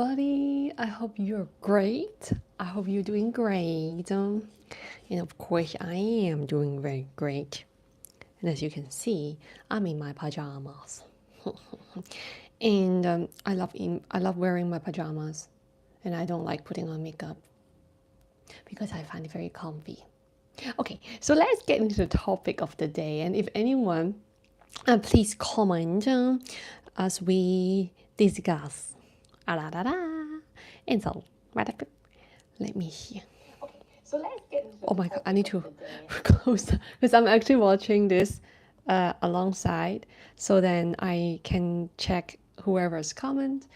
everybody. I hope you're great. I hope you're doing great. And of course, I am doing very great. And as you can see, I'm in my pajamas. And I love wearing my pajamas. And I don't like putting on makeup because I find it very comfy. Okay, so let's get into the topic of the day. And if anyone, please comment as we discuss. And so, let me see. So let's get into Oh my god, I need to close because I'm actually watching this alongside, so then I can check whoever's comment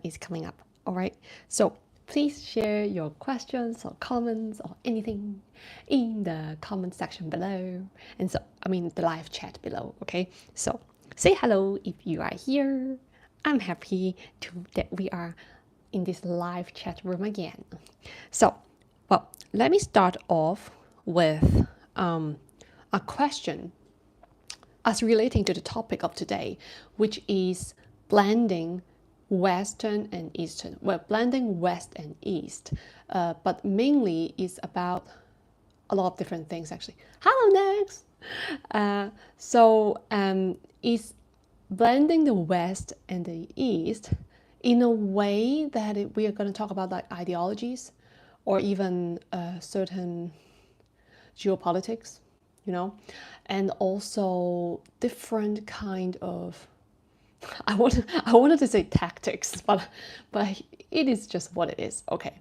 is coming up. All right, so please share your questions or comments or anything in the comment section below, and so I mean the live chat below. Okay, so say hello if you are here. I'm happy that we are in this live chat room again. So, well, let me start off with a question as relating to the topic of today, which is blending Western and Eastern. Well, blending West and East, but mainly is about a lot of different things actually. Hello, Next. Is blending the West and the East in a way that we are going to talk about like ideologies or even certain geopolitics, and also different kind of I wanted to say tactics, but it is just what it is. Okay,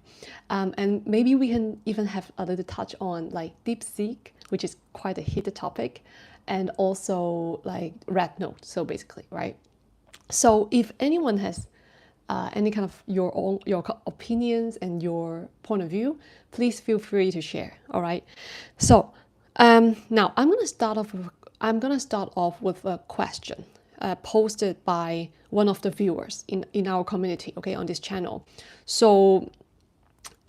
and maybe we can even have a little touch on like DeepSeek, which is quite a heated topic, and also like Red Note. So basically, right? So if anyone has any kind of your opinions and your point of view, please feel free to share. All right. So now I'm gonna start off with a question posted by one of the viewers in our community. Okay, on this channel. So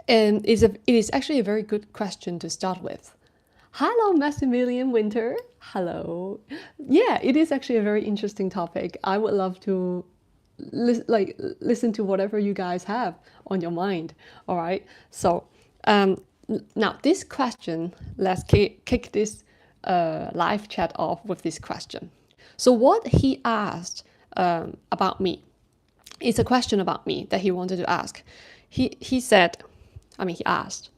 it is actually a very good question to start with. Hello, Maximilian Winter. Hello. Yeah, it is actually a very interesting topic. I would love to listen to whatever you guys have on your mind. All right. So now this question, let's kick this live chat off with this question. So what he asked about me is a question about me that he wanted to ask. He asked,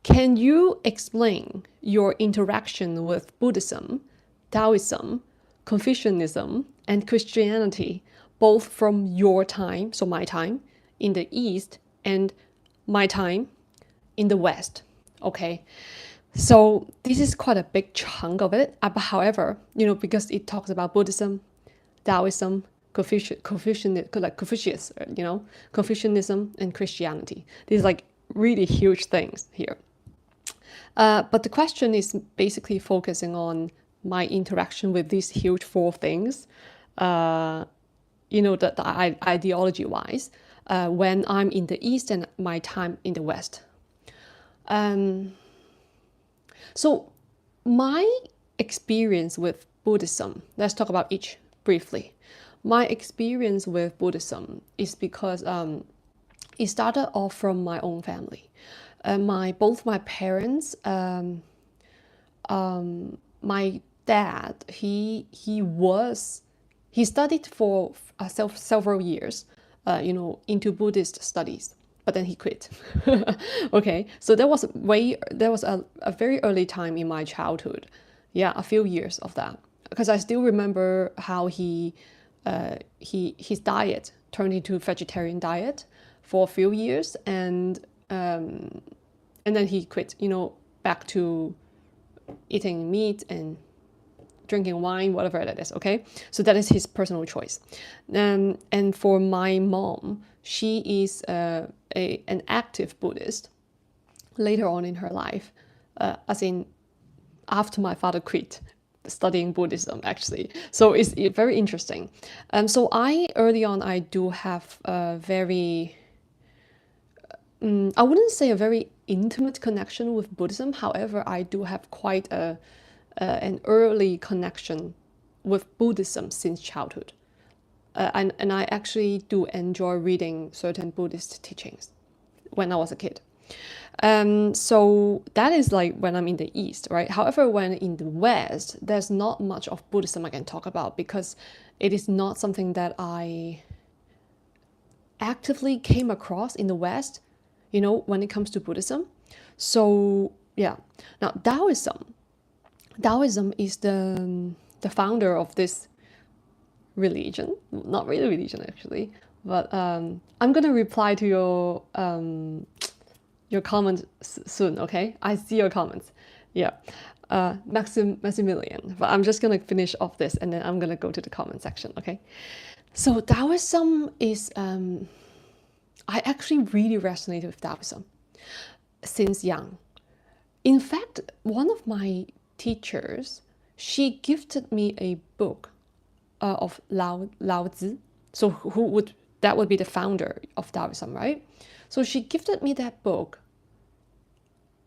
can you explain your interaction with Buddhism, Taoism, Confucianism, and Christianity, both from your time, so my time, in the East, and my time in the West? Okay, so this is quite a big chunk of it. But however, because it talks about Buddhism, Taoism, Confucius, Confucianism, and Christianity. These are like really huge things here. But the question is basically focusing on my interaction with these huge four things, the ideology-wise, when I'm in the East and my time in the West. So my experience with Buddhism, let's talk about each briefly. My experience with Buddhism is because it started off from my own family. Both my parents, my dad, he studied for several years, into Buddhist studies, but then he quit. Okay, so there was a very early time in my childhood, yeah, a few years of that, because I still remember how his diet turned into vegetarian diet for a few years, and then he quit, back to eating meat and drinking wine, whatever that is. Okay, so that is his personal choice. And for my mom, she is an active Buddhist later on in her life, as in after my father quit studying Buddhism, actually. So it's very interesting. So early on I do have a very I wouldn't say a very intimate connection with Buddhism. However, I do have quite an early connection with Buddhism since childhood. and I actually do enjoy reading certain Buddhist teachings when I was a kid. So that is like when I'm in the East, right? However, when in the West, there's not much of Buddhism I can talk about because it is not something that I actively came across in the West, when it comes to Buddhism. So yeah, now Taoism is the founder of this religion, not really religion actually, but I'm gonna reply to your comment soon, okay? I see your comments. Yeah. Maximilian. But I'm just going to finish off this and then I'm going to go to the comment section, okay? So Taoism is, I actually really resonated with Taoism since young. In fact, one of my teachers, she gifted me a book of Lao Tzu. So that would be the founder of Taoism, right? So she gifted me that book.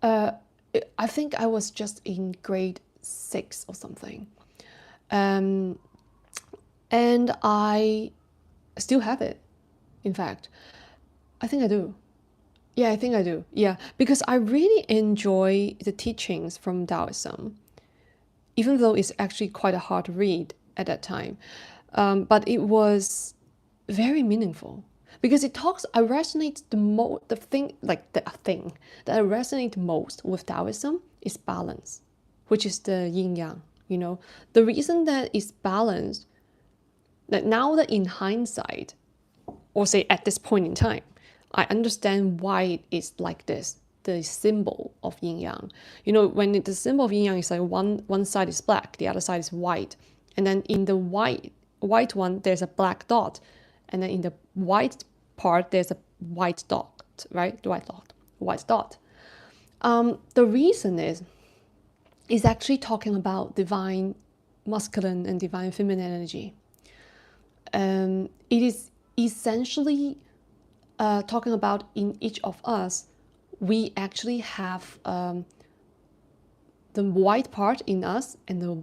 I think I was just in grade 6 or something. And I still have it, in fact. I think I do. Yeah, I think I do. Yeah, because I really enjoy the teachings from Taoism, even though it's actually quite a hard read at that time. But it was very meaningful because it talks. I resonate the thing that I resonate most with Taoism is balance, which is the yin yang. The reason that it's balanced, that now that in hindsight, or say at this point in time, I understand why it is like this. The symbol of yin yang. When the symbol of yin yang is like one side is black, the other side is white, and then in the white one there's a black dot, and then in the white part there's a white dot, right? The white dot. The reason is actually talking about divine masculine and divine feminine energy. It is essentially talking about in each of us, we actually have the white part in us and the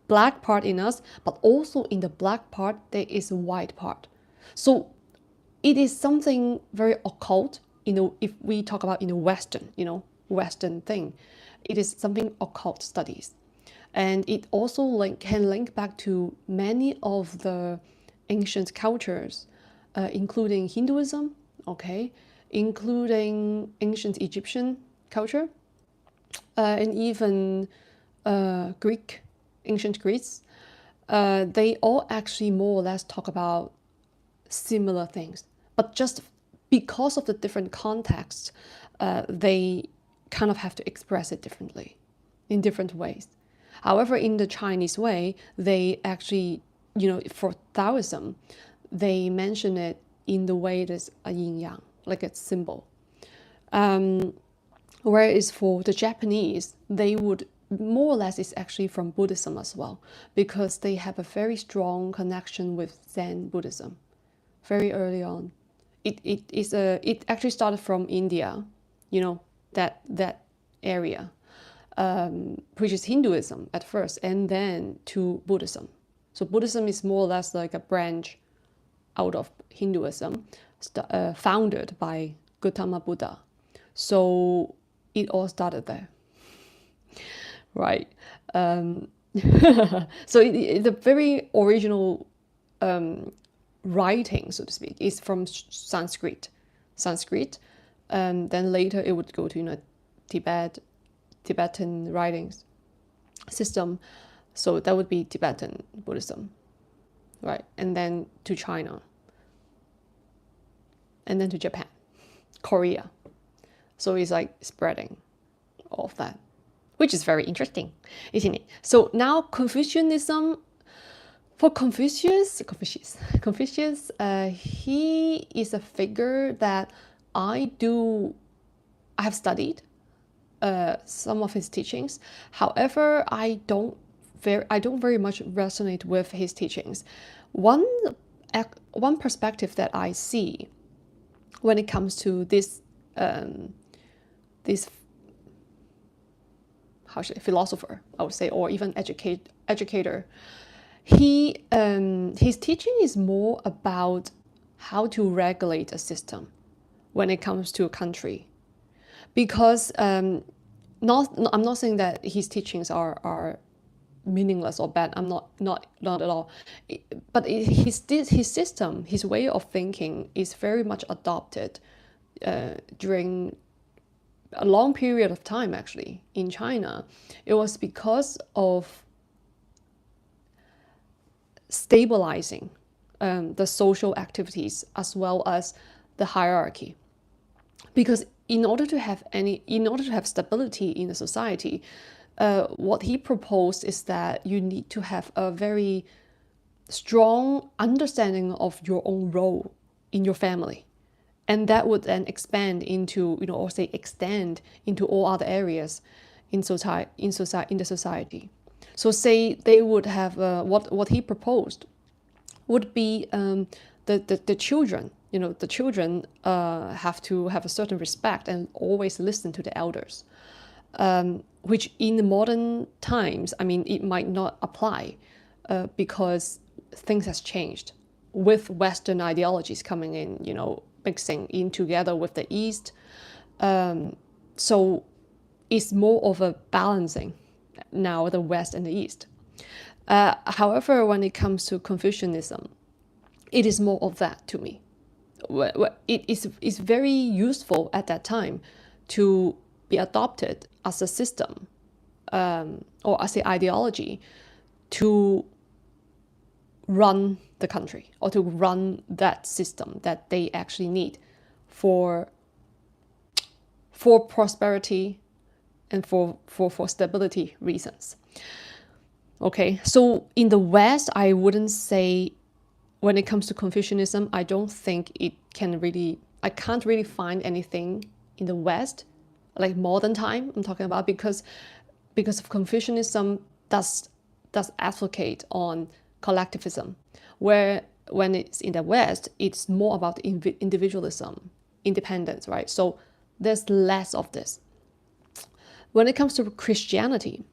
black part in us, but also in the black part there is a white part. So it is something very occult. If we talk about in a Western thing, it is something occult studies, and it also can link back to many of the ancient cultures, including Hinduism, okay, including ancient Egyptian culture, and even ancient Greece. They all actually more or less talk about similar things, but just because of the different contexts, they kind of have to express it differently, in different ways. However, in the Chinese way, they actually, for Taoism, they mention it in the way it is a yin yang, like a symbol. Whereas for the Japanese, they would more or less, it's actually from Buddhism as well, because they have a very strong connection with Zen Buddhism very early on. It actually started from India, that area, which is Hinduism at first, and then to Buddhism. So Buddhism is more or less like a branch out of Hinduism, founded by Gautama Buddha. So it all started there, right? So the very original writing, so to speak, is from Sanskrit. Then later it would go to Tibetan writings system. So that would be Tibetan Buddhism, right? And then to China, and then to Japan, Korea. So it's like spreading all of that, which is very interesting, isn't it? So now Confucianism. For Confucius, he is a figure that I have studied some of his teachings. However, I don't very much resonate with his teachings. One perspective that I see when it comes to this philosopher, I would say, or even educator, his teaching is more about how to regulate a system when it comes to a country, because I'm not saying that his teachings are meaningless or bad. I'm not at all. But his system, his way of thinking is very much adopted during a long period of time, actually, in China. It was because of stabilizing the social activities as well as the hierarchy. Because in order to have stability in the society, what he proposed is that you need to have a very strong understanding of your own role in your family, and that would then expand into, or say extend into all other areas in the society. So say they would have what he proposed would be the children. The children have to have a certain respect and always listen to the elders, which in the modern times, I mean, it might not apply because things has changed with Western ideologies coming in, mixing in together with the East. So it's more of a balancing now, the West and the East. However, when it comes to Confucianism, it is more of that to me. It is very useful at that time to be adopted as a system or as an ideology to run the country or to run that system that they actually need for prosperity and for stability reasons. Okay, so in the West, I wouldn't say, when it comes to Confucianism, I don't think I can't really find anything in the West, like modern time I'm talking about, because of Confucianism does advocate on collectivism, where when it's in the West, it's more about individualism, independence, right? So there's less of this. When it comes to Christianity,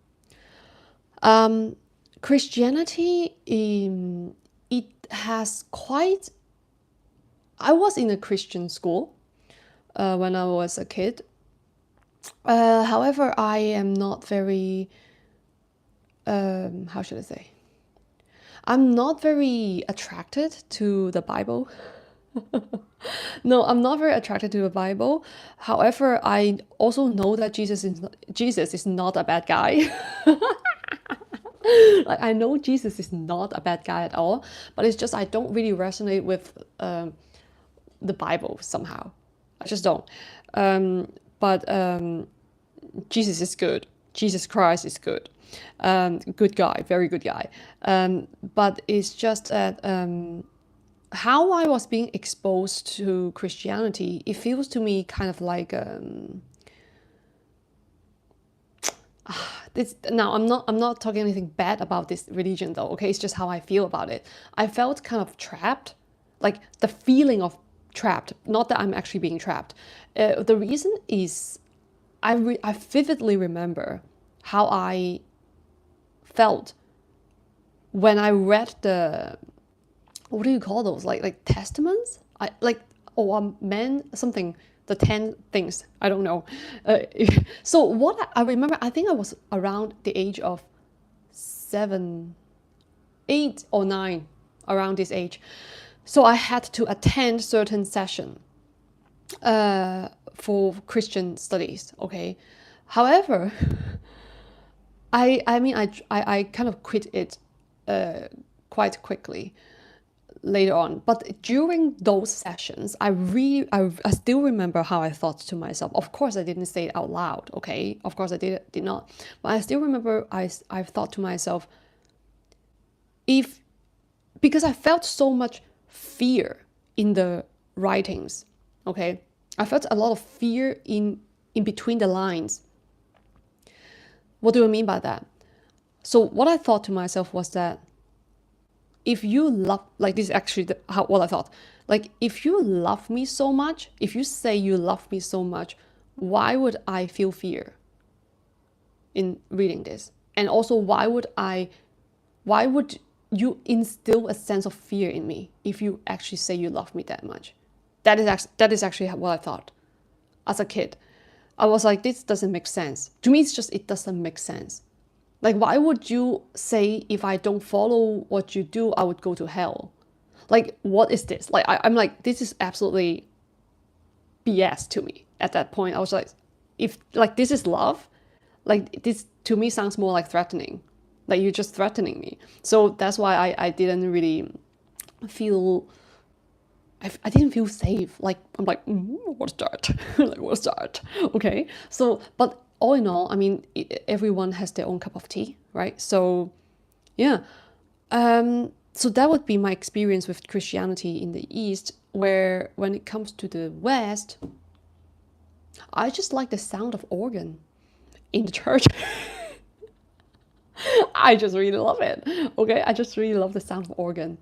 Christianity, it has quite. I was in a Christian school when I was a kid. However, I am not very. How should I say? I'm not very attracted to the Bible. No, I'm not very attracted to the Bible. However, I also know that Jesus is not a bad guy. Like, I know Jesus is not a bad guy at all, but it's just I don't really resonate with the Bible somehow. I just don't. But Jesus is good. Jesus Christ is good. Good guy, very good guy. But it's just that how I was being exposed to Christianity, it feels to me kind of like now I'm not talking anything bad about this religion though, okay? It's just how I feel about it. I felt kind of trapped, like the feeling of trapped, not that I'm actually being trapped. The reason is I vividly remember how I felt when I read the, what do you call those, like testaments, man something, the 10 things, I don't know. So what I remember, I think I was around the age of 7, 8 or 9, around this age. So I had to attend certain session for Christian studies, okay? However, I kind of quit it quite quickly later on. But during those sessions, I still remember how I thought to myself. Of course, I didn't say it out loud, okay? Of course, I did not. But I still remember I thought to myself, because I felt so much fear in the writings, okay? I felt a lot of fear in between the lines. What do I mean by that? So what I thought to myself was that if you love, like, this is actually what I thought. Like, if you love me so much, if you say you love me so much, why would I feel fear in reading this? And also, why would you instill a sense of fear in me if you actually say you love me that much. That is actually what I thought as a kid. I was like, this doesn't make sense. To me, it's just, it doesn't make sense. Like, why would you say if I don't follow what you do, I would go to hell? Like, what is this? Like, I'm like, this is absolutely BS to me. At that point, I was like, if like this is love, like this to me sounds more like threatening. Like you're just threatening me. So that's why I didn't really feel I didn't feel safe. Like I'm like, what's that? Like what's that? Okay. So, but all in all, I mean, everyone has their own cup of tea, right? So, yeah. So that would be my experience with Christianity in the East. Where when it comes to the West, I just like the sound of organ in the church. I just really love it. Okay, I just really love the sound of organ.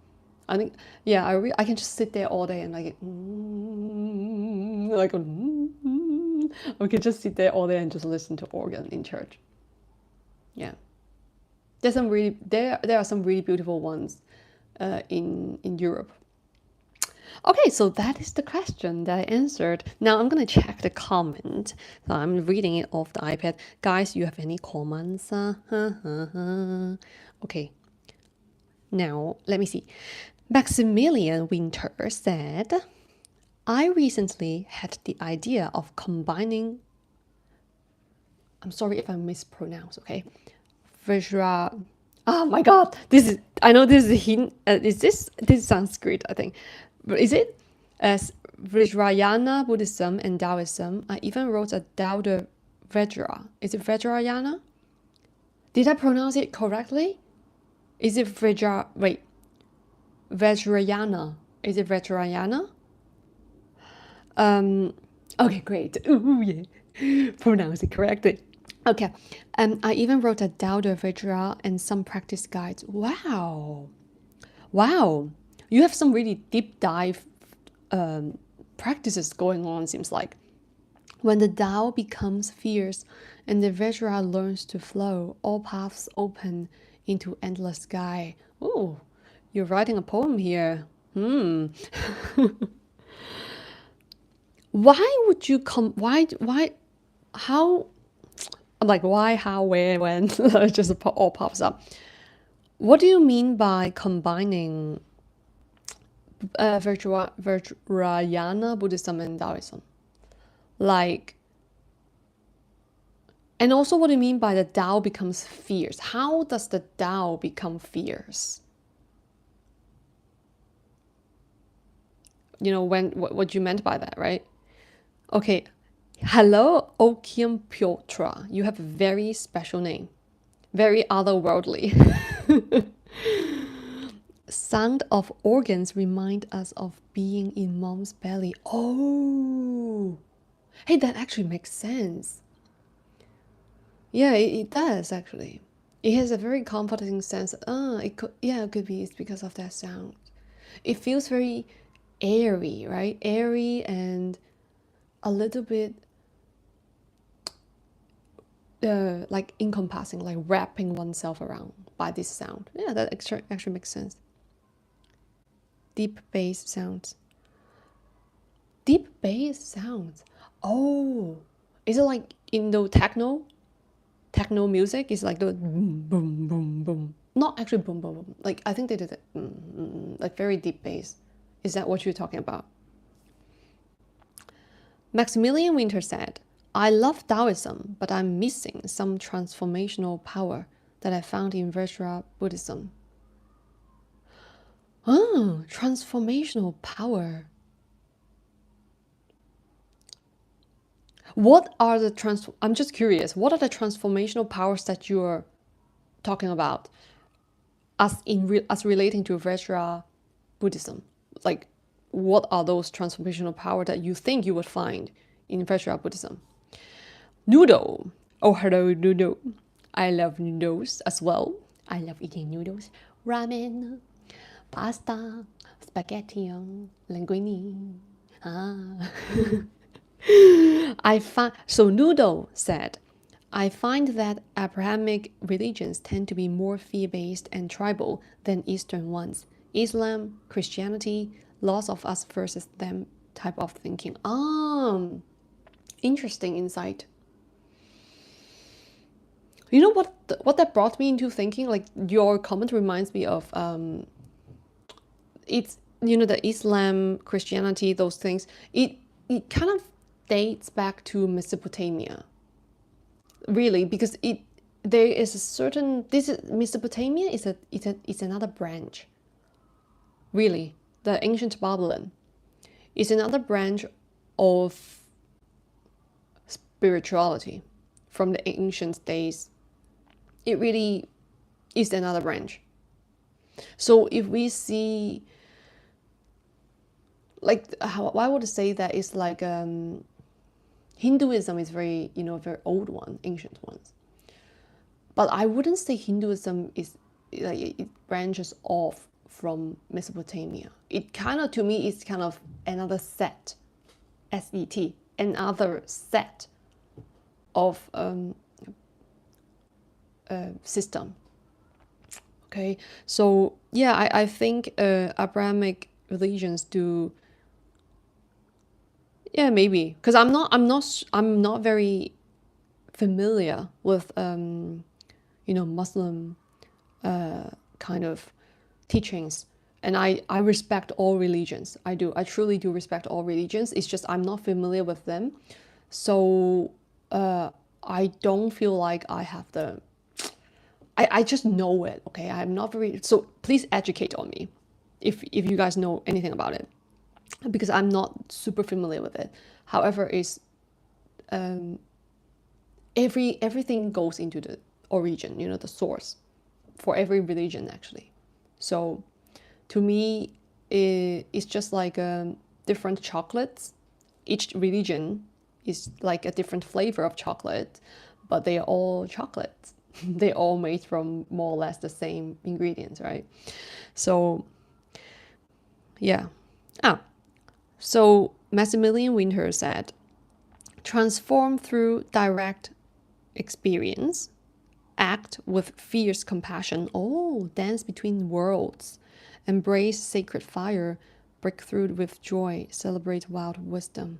I think, yeah, I can just sit there all day and I can just sit there all day and just listen to organ in church. Yeah, there are some really beautiful ones in Europe. Okay, so that is the question that I answered. Now I'm gonna check the comment. So I'm reading it off the iPad. Guys, you have any comments? Okay. Now let me see. Maximilian Winter said, I recently had the idea of combining. I'm sorry if I mispronounce. Okay, Vajra. Oh my God! I know this is a hint. Is this Sanskrit? I think. Is it? As Vajrayana Buddhism and Taoism. I even wrote a Tao de Vajra. Is it Vajrayana? Did I pronounce it correctly? Is it Vajra? Wait, Vajrayana. Is it Vajrayana? Okay, great. Ooh, yeah. Pronounce it correctly. Okay. I even wrote a Tao de Vajra and some practice guides. Wow. Wow. You have some really deep dive practices going on, seems like. When the Tao becomes fierce and the Vajra learns to flow, all paths open into endless sky. Ooh, you're writing a poem here. Why would you come? Why? How? I'm like, why, how, where, when? It just all pops up. What do you mean by combining Vajrayana Buddhism and Taoism? Like, and also what do you mean by the Tao becomes fierce? How does the Tao become fierce? You know, what you meant by that, right? Okay. Hello, Okium Pyotra. You have a very special name. Very otherworldly. Sound of organs remind us of being in mom's belly. Oh, hey, that actually makes sense. Yeah, it does actually. It has a very comforting sense. It could be it's because of that sound. It feels very airy, right? Airy and a little bit like encompassing, like wrapping oneself around by this sound. Yeah, that actually makes sense. Deep bass sounds. Deep bass sounds. Oh, is it like in the techno? Techno music is like the boom, boom, boom, boom. Not actually boom, boom, boom. Like I think they did it like very deep bass. Is that what you're talking about? Maximilian Winter said, I love Taoism, but I'm missing some transformational power that I found in Vajra Buddhism. Oh, transformational power. What are the I'm just curious, what are the transformational powers that you're talking about as relating to Vajra Buddhism? Like, what are those transformational powers that you think you would find in Vajra Buddhism? Noodle. Oh, hello, noodle. I love noodles as well. I love eating noodles. Ramen, pasta, spaghetti, linguine. So Noodle said, I find that Abrahamic religions tend to be more fear-based and tribal than Eastern ones. Islam, Christianity, loss of us versus them type of thinking. Interesting insight. You know what that brought me into thinking? Like your comment reminds me of it's the Islam, Christianity, those things. It kind of dates back to Mesopotamia, really, because there is a certain Mesopotamia is another branch. Really, the ancient Babylon is another branch of spirituality from the ancient days. It really is another branch. So if we see, like, I would say that it's like Hinduism is very very old one, ancient ones. But I wouldn't say Hinduism is like it branches off from Mesopotamia. It kind of, to me, is kind of another set, SET, another set of system. Okay, so yeah, I think Abrahamic religions do. Yeah, maybe because I'm not very familiar with Muslim kind of teachings, and I respect all religions. I truly do respect all religions. It's just I'm not familiar with them, so I don't feel like I have the. I just know it. Okay, I'm not very. So please educate on me, if you guys know anything about it, because I'm not super familiar with it. However, is everything goes into the origin, the source, for every religion actually. So to me, it's just like different chocolates. Each religion is like a different flavor of chocolate, but they are all chocolates. They're all made from more or less the same ingredients, right? So yeah. So Maximilian Winter said, transform through direct experience, act with fierce compassion. Oh, dance between worlds, embrace sacred fire, break through with joy, celebrate wild wisdom.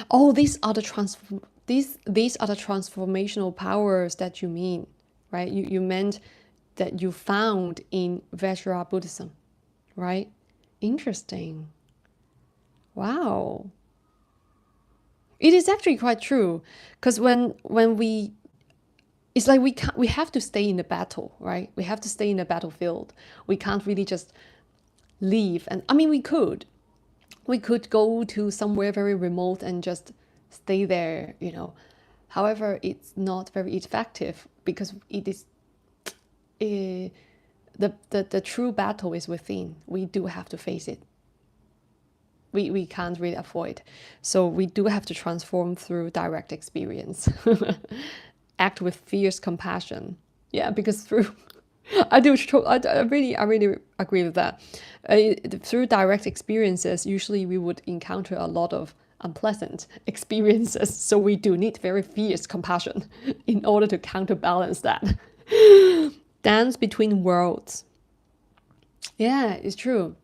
Oh, these are the transformational powers that you mean, right? You meant that you found in Vajra Buddhism, right? Interesting. Wow. It is actually quite true, because when we, it's like we have to stay in the battle, right? We have to stay in the battlefield. We can't really just leave. And I mean, we could go to somewhere very remote and just stay there, However, it's not very effective, because it is the true battle is within. We do have to face it. We can't really avoid. So we do have to transform through direct experience. Act with fierce compassion. Yeah, because through I really agree with that. Through direct experiences, usually we would encounter a lot of unpleasant experiences. So we do need very fierce compassion in order to counterbalance that. Dance between worlds. Yeah, it's true.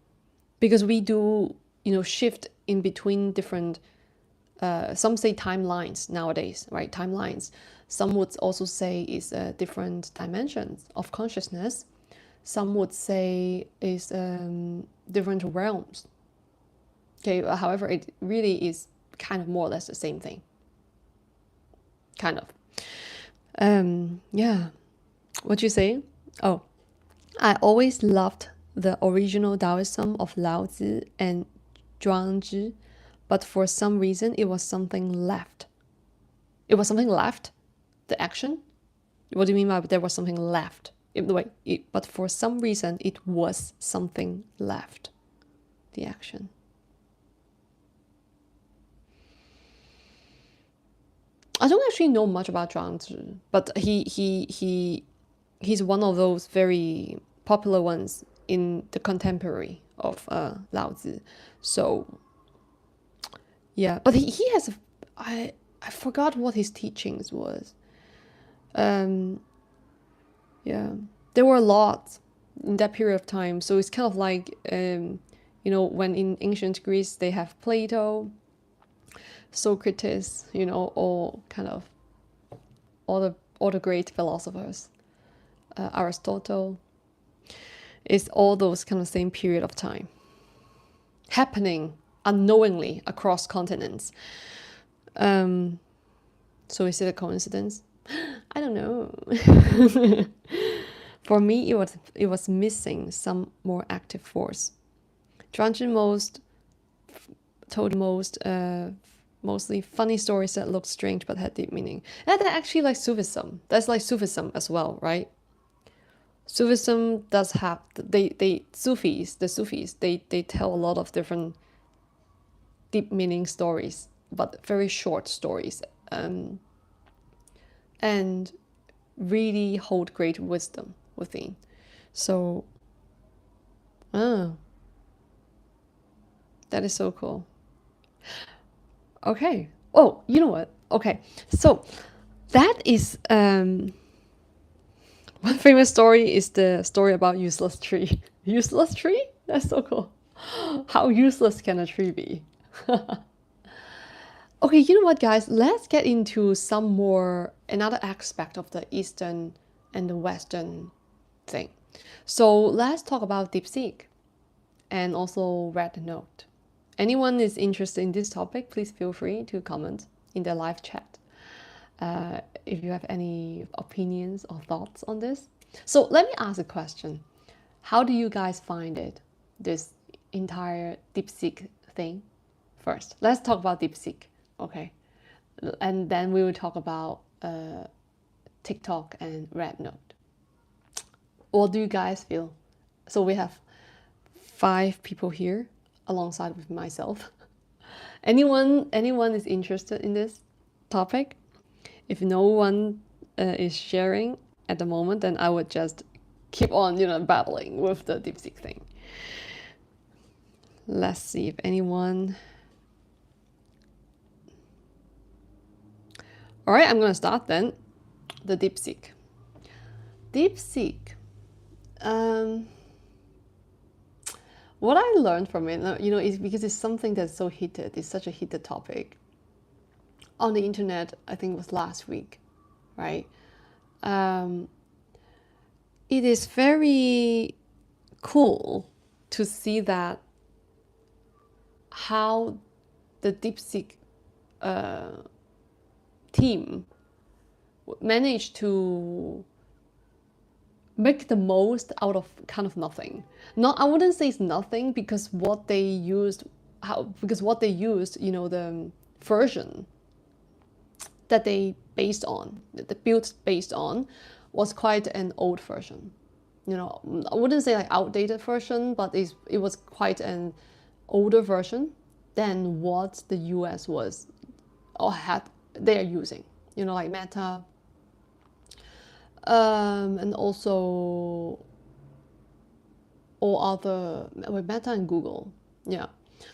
Because we do, shift in between different, some say timelines nowadays, right? Timelines. Some would also say is different dimensions of consciousness. Some would say is different realms. Okay, however, it really is kind of more or less the same thing. Kind of. Yeah. What you say? Oh, I always loved the original Taoism of Lao Tzu and Zhuangzi, but for some reason it was something left. It was something left? The action? What do you mean by there was something left? But for some reason it was something left. The action. I don't actually know much about Zhuangzi, but he's one of those very popular ones in the contemporary of Lao Tzu. So yeah, but he has I I forgot what his teachings was. Um, yeah, there were a lot in that period of time. So it's kind of like, when in ancient Greece they have Plato, Socrates, all kind of all the great philosophers, Aristotle. It's all those kind of same period of time happening unknowingly across continents. So is it a coincidence? I don't know. For me, it was missing some more active force. Drunken told mostly funny stories that looked strange but had deep meaning. And that actually like Sufism. That's like Sufism as well, right? Sufism does have the Sufis they tell a lot of different deep meaning stories, but very short stories, and really hold great wisdom within. So, that is so cool. Okay. Oh, you know what? Okay. So that is one famous story is the story about useless tree. Useless tree? That's so cool. How useless can a tree be? Okay, you know what, guys? Let's get into another aspect of the Eastern and the Western thing. So let's talk about DeepSeek and also Red Note. Anyone is interested in this topic, please feel free to comment in the live chat if you have any opinions or thoughts on this. So let me ask a question. How do you guys find it, this entire DeepSeek thing? First, let's talk about DeepSeek, okay? And then we will talk about TikTok and Red Note. What do you guys feel? So we have 5 people here alongside with myself. Anyone is interested in this topic? If no one is sharing at the moment, then I would just keep on, battling with the DeepSeek thing. Let's see if anyone. All right, I'm gonna start then. The DeepSeek. DeepSeek. What I learned from it, is because it's something that's so heated. It's such a heated topic on the internet. I think it was last week, right? It is very cool to see that how the DeepSeek team managed to make the most out of kind of nothing. I wouldn't say it's nothing because what they used, the version that they built based on, was quite an old version. I wouldn't say like outdated version, but it was quite an older version than what the US was or they are using. Like Meta, and also all other Meta and Google. Yeah.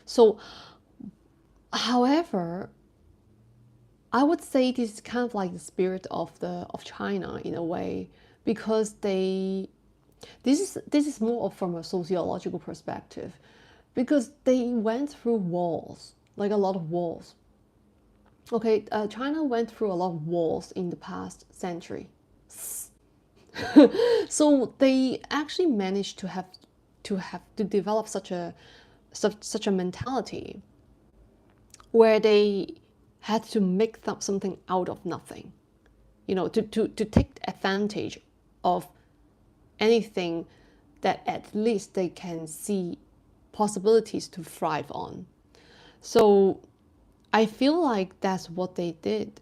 So, however, I would say this is kind of like the spirit of China in a way, because this is more from a sociological perspective, because they went through wars, like a lot of wars. Okay, China went through a lot of wars in the past century. So they actually managed to develop such a mentality where they had to make something out of nothing, to take advantage of anything that at least they can see possibilities to thrive on. So I feel like that's what they did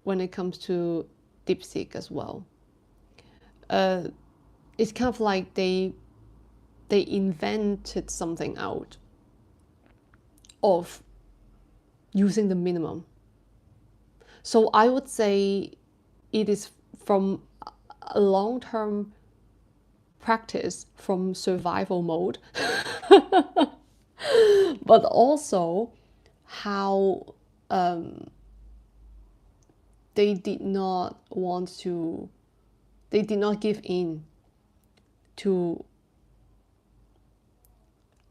when it comes to DeepSeek as well. It's kind of like they invented something out of using the minimum. So I would say it is from a long-term practice from survival mode, but also how they did not give in to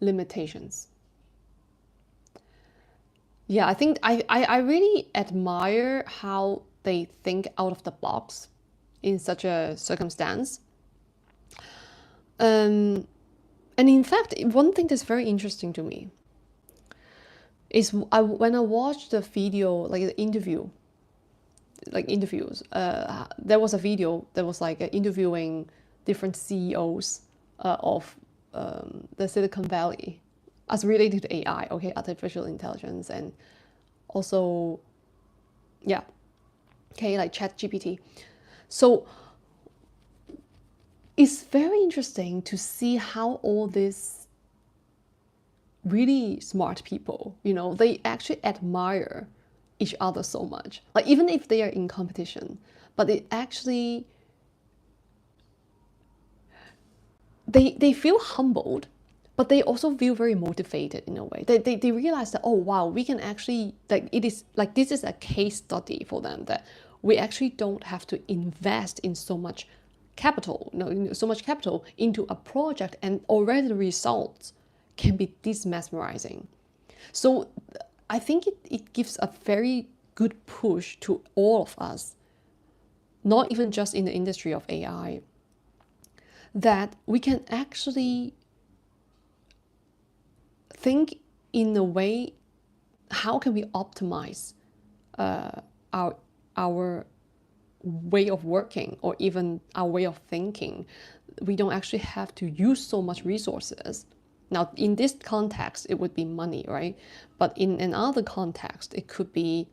limitations. Yeah, I think I really admire how they think out of the box in such a circumstance. And in fact, one thing that's very interesting to me is when I watched the video, like the interviews, there was a video that was like interviewing different CEOs of the Silicon Valley as related to AI, okay, artificial intelligence, and also, yeah, okay, like ChatGPT. So it's very interesting to see how all these really smart people, they actually admire each other so much. Like even if they are in competition, but it actually they feel humbled, but they also feel very motivated in a way. They realize that, oh wow, we can actually, like, it is like this is a case study for them that we actually don't have to invest in so much capital, so much capital into a project, and already the results can be this mesmerizing. So I think it gives a very good push to all of us, not even just in the industry of AI, that we can actually think in a way, how can we optimize our way of working, or even our way of thinking? We don't actually have to use so much resources. Now, in this context, it would be money, right? But in another context, it could be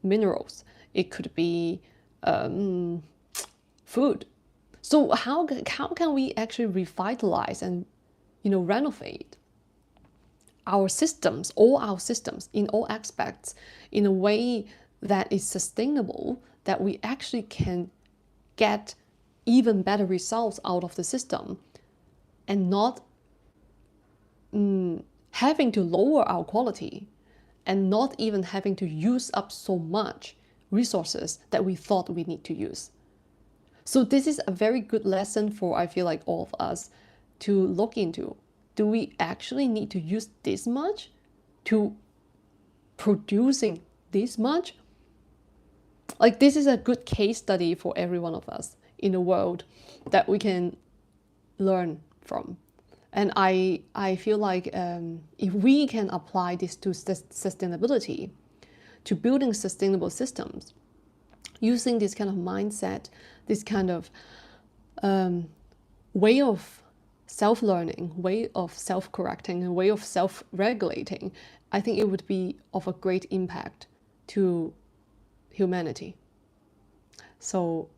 minerals, it could be food. So how can we actually revitalize and renovate our systems, all our systems in all aspects, in a way that is sustainable, that we actually can get even better results out of the system, and not having to lower our quality, and not even having to use up so much resources that we thought we need to use. So this is a very good lesson for, I feel like, all of us to look into. Do we actually need to use this much to producing this much? Like, this is a good case study for every one of us in the world that we can learn from. And I feel like if we can apply this to sustainability, to building sustainable systems, using this kind of mindset, this kind of way of self-learning, way of self-correcting, a way of self-regulating, I think it would be of a great impact to humanity. So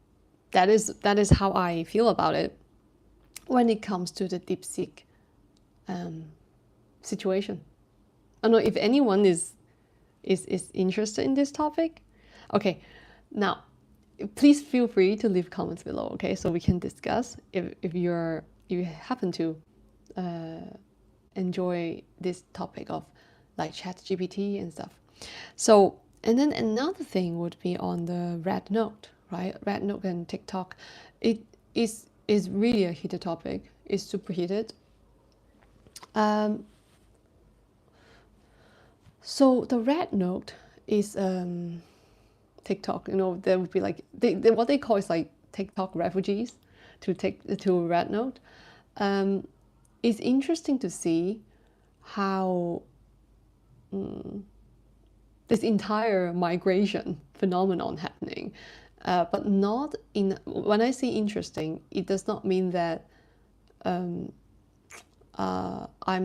that is how I feel about it when it comes to the DeepSeek situation. I don't know if anyone is interested in this topic. Okay, now please feel free to leave comments below, okay, so we can discuss if you happen to enjoy this topic of like ChatGPT and stuff. So, and then another thing would be on the red note, right? Red note and TikTok. It is really a heated topic. It's super heated. So the red note is TikTok. There would be like what they call is like TikTok refugees to red note. It's interesting to see how this entire migration phenomenon happening, but not in. When I say interesting, it does not mean that I'm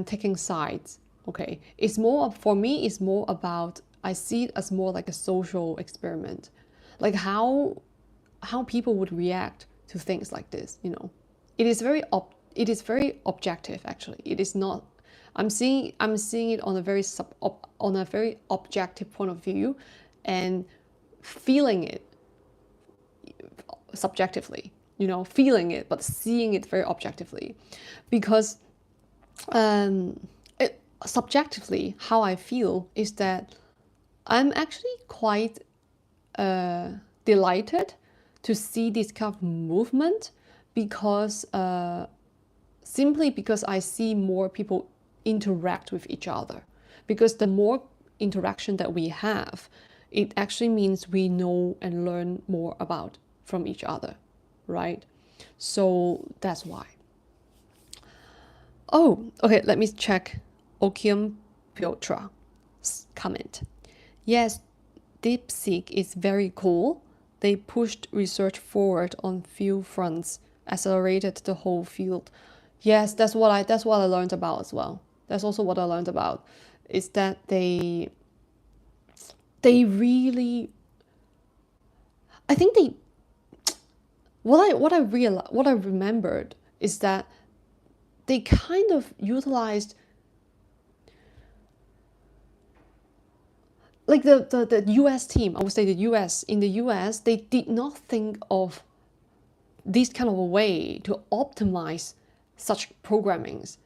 taking sides. Okay, it's more, for me, it's more about, I see it as more like a social experiment, like how people would react to things like this. It is very objective, actually. It is not. I'm seeing it on a very objective point of view, and feeling it subjectively. Feeling it, but seeing it very objectively, because subjectively, how I feel is that I'm actually quite delighted to see this kind of movement because simply because I see more people interact with each other. Because the more interaction that we have, it actually means we know and learn more about from each other, right? So that's why. Oh, okay, let me check Okium Piotra's comment. Yes, DeepSeek is very cool. They pushed research forward on few fronts, accelerated the whole field. Yes, that's what I learned about as well. That's also what I learned about, is that they really, I think they, what I remembered is that they kind of utilized, like the US team, I would say in the US, they did not think of this kind of a way to optimize such programmings.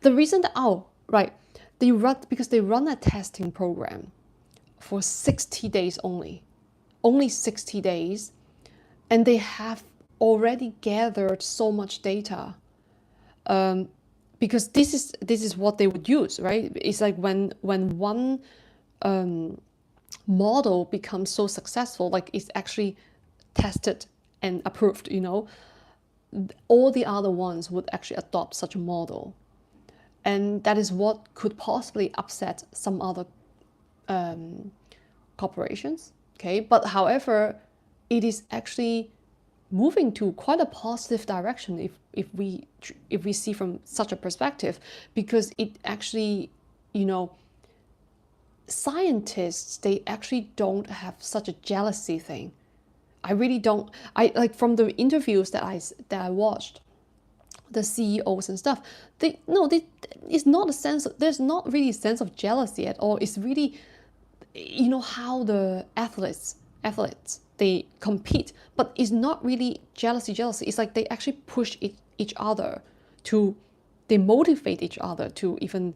The reason that, because they run a testing program for 60 days only 60 days, and they have already gathered so much data, because this is what they would use, right? It's like when one model becomes so successful, like it's actually tested and approved, all the other ones would actually adopt such a model. And that is what could possibly upset some other corporations. Okay, but however, it is actually moving to quite a positive direction if we see from such a perspective, because it actually, scientists, they actually don't have such a jealousy thing. I really don't. I like, from the interviews that I watched, the CEOs and stuff. It's not a sense. There's not really a sense of jealousy at all. It's really, how the athletes they compete, but it's not really jealousy. It's like they actually push each other they motivate each other to even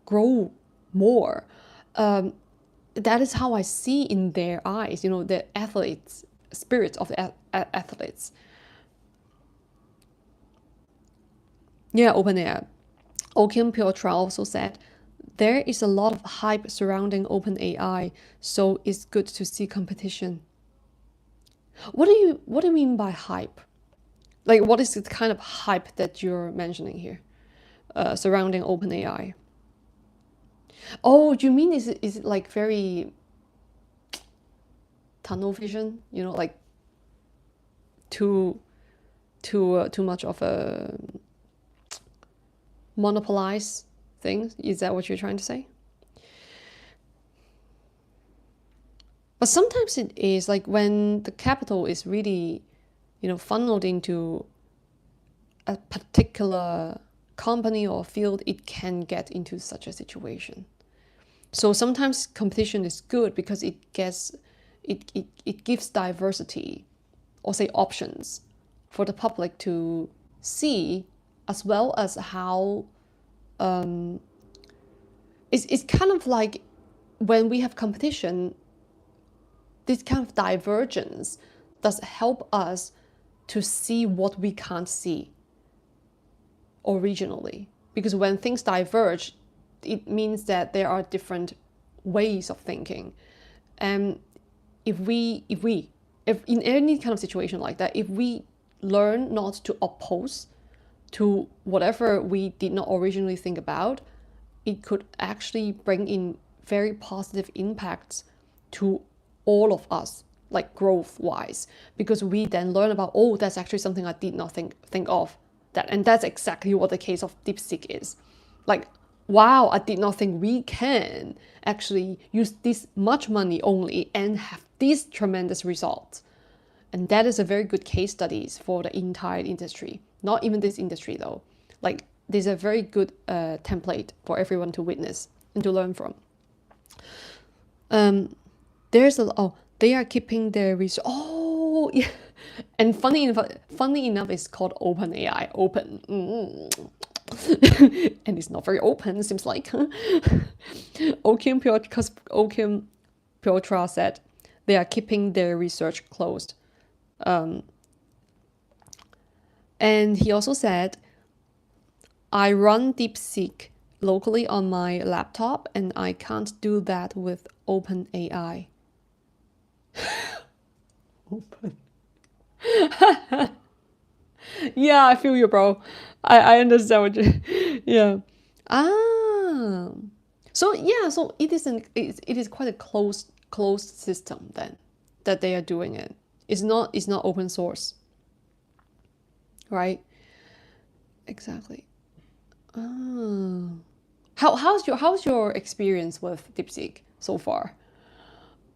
grow more. That is how I see in their eyes, the athletes, spirits of the athletes. Yeah, OpenAI. Okium Piotra also said, there is a lot of hype surrounding OpenAI, so it's good to see competition. What do you mean by hype? Like, what is the kind of hype that you're mentioning here, surrounding OpenAI? Oh, do you mean is it like very tunnel vision? Like too much of a monopolize thing? Is that what you're trying to say? But sometimes it is like when the capital is really, funneled into a particular company or field, it can get into such a situation. So sometimes competition is good because it gives diversity, or say options, for the public to see, as well as how it's kind of like when we have competition, this kind of divergence does help us to see what we can't see originally. Because when things diverge, it means that there are different ways of thinking. And if in any kind of situation like that, if we learn not to oppose to whatever we did not originally think about, it could actually bring in very positive impacts to all of us, like growth wise, because we then learn about, oh, that's actually something I did not think of that. And that's exactly what the case of DeepSeek is. Like, wow, I did not think we can actually use this much money only and have these tremendous results. And that is a very good case studies for the entire industry. Not even this industry though. Like, there's a very good template for everyone to witness and to learn from. They are keeping their research. Oh, yeah. And funny enough, it's called OpenAI. Open. And it's not very open, it seems like. Okium Piotra said, they are keeping their research closed. And he also said, I run DeepSeek locally on my laptop, and I can't do that with OpenAI. Open. Yeah, I feel you, bro. I understand what you. Yeah. Ah. So yeah, so it is quite a closed system then that they are doing it. It's not open source, right? Exactly. Ah. How's your experience with DeepSeek so far?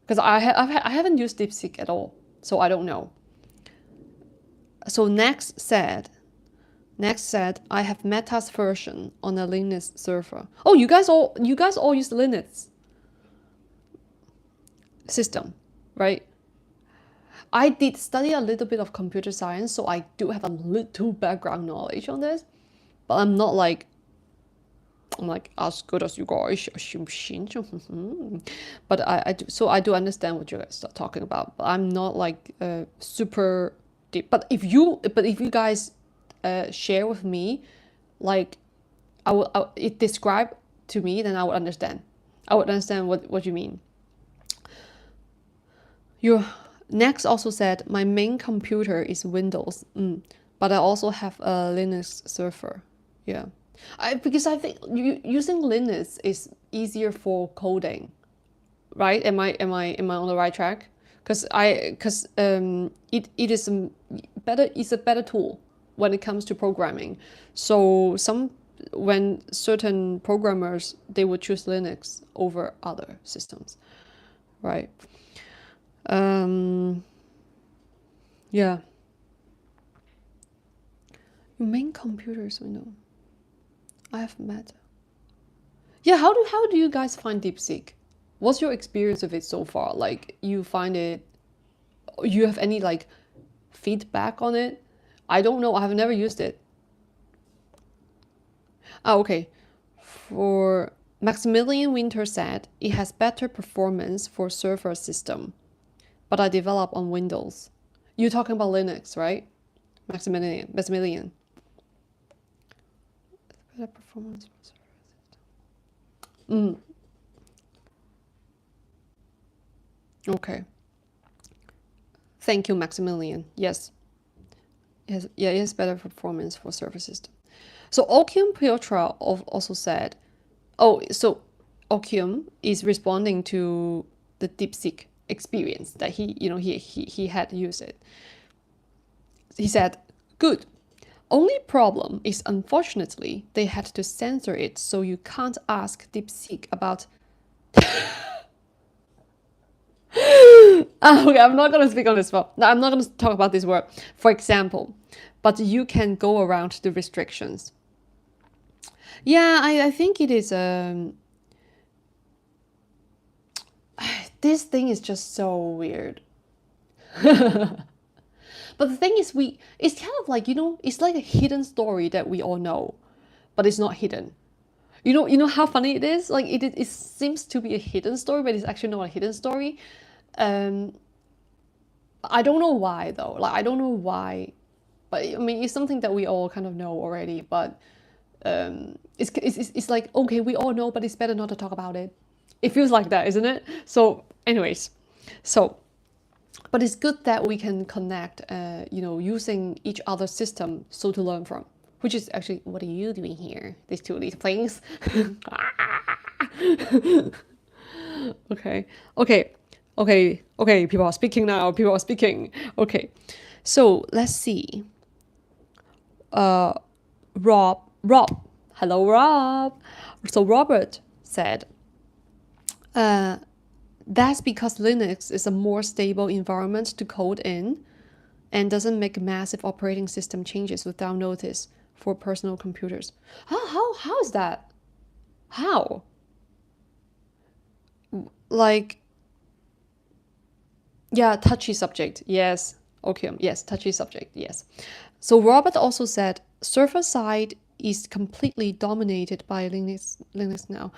Because I haven't used DeepSeek at all, so I don't know. So Next said, I have Meta's version on a Linux server. Oh, you guys all use Linux system, right? I did study a little bit of computer science, so I do have a little background knowledge on this, but I'm like as good as you guys. But I do understand what you guys are talking about. But I'm not like super deep. But if you guys share with me, like it describe to me, then I would understand. I would understand what you mean. Your Next also said, my main computer is Windows, but I also have a Linux server. Yeah, because I think using Linux is easier for coding, right? Am I on the right track? Because it is better. It's a better tool when it comes to programming. So when certain programmers, they would choose Linux over other systems, right? Yeah. Your main computer is Windows. I have Meta. Yeah, how do you guys find DeepSeek? What's your experience of it so far? Like, you find it, you have any like feedback on it? I don't know. I have never used it. Oh, okay. For Maximilian Winter said it has better performance for server system, but I develop on Windows. You're talking about Linux, right? Maximilian. Better performance for server system. Okay. Thank you, Maximilian. Yes. Yes, yeah, it has better performance for server system. So Okium Piotra also said, so Okium is responding to the DeepSeek experience that he had used it. He said, good. Only problem is, unfortunately, they had to censor it, so you can't ask DeepSeek about. Okay, I'm not gonna speak on this one. No, I'm not gonna talk about this word. For example, but you can go around the restrictions. Yeah, I think it is. This thing is just so weird. But the thing is, it's kind of like, it's like a hidden story that we all know, but it's not hidden. You know how funny it is? Like, it seems to be a hidden story, but it's actually not a hidden story. I don't know why though. Like, I don't know why, but I mean, it's something that we all kind of know already. But it's like, okay, we all know, but it's better not to talk about it. It feels like that, isn't it? So, anyways, so. But it's good that we can connect, using each other's system, so to learn from. Which is actually, what are you doing here? These two little things. Okay, okay, okay. People are speaking now. People are speaking. Okay, so let's see. Rob. Hello, Rob. So Robert said, that's because Linux is a more stable environment to code in and doesn't make massive operating system changes without notice for personal computers. How is that? How? Like, yeah, touchy subject. Yes. Okay. Yes, touchy subject. Yes. So Robert also said server side is completely dominated by Linux now.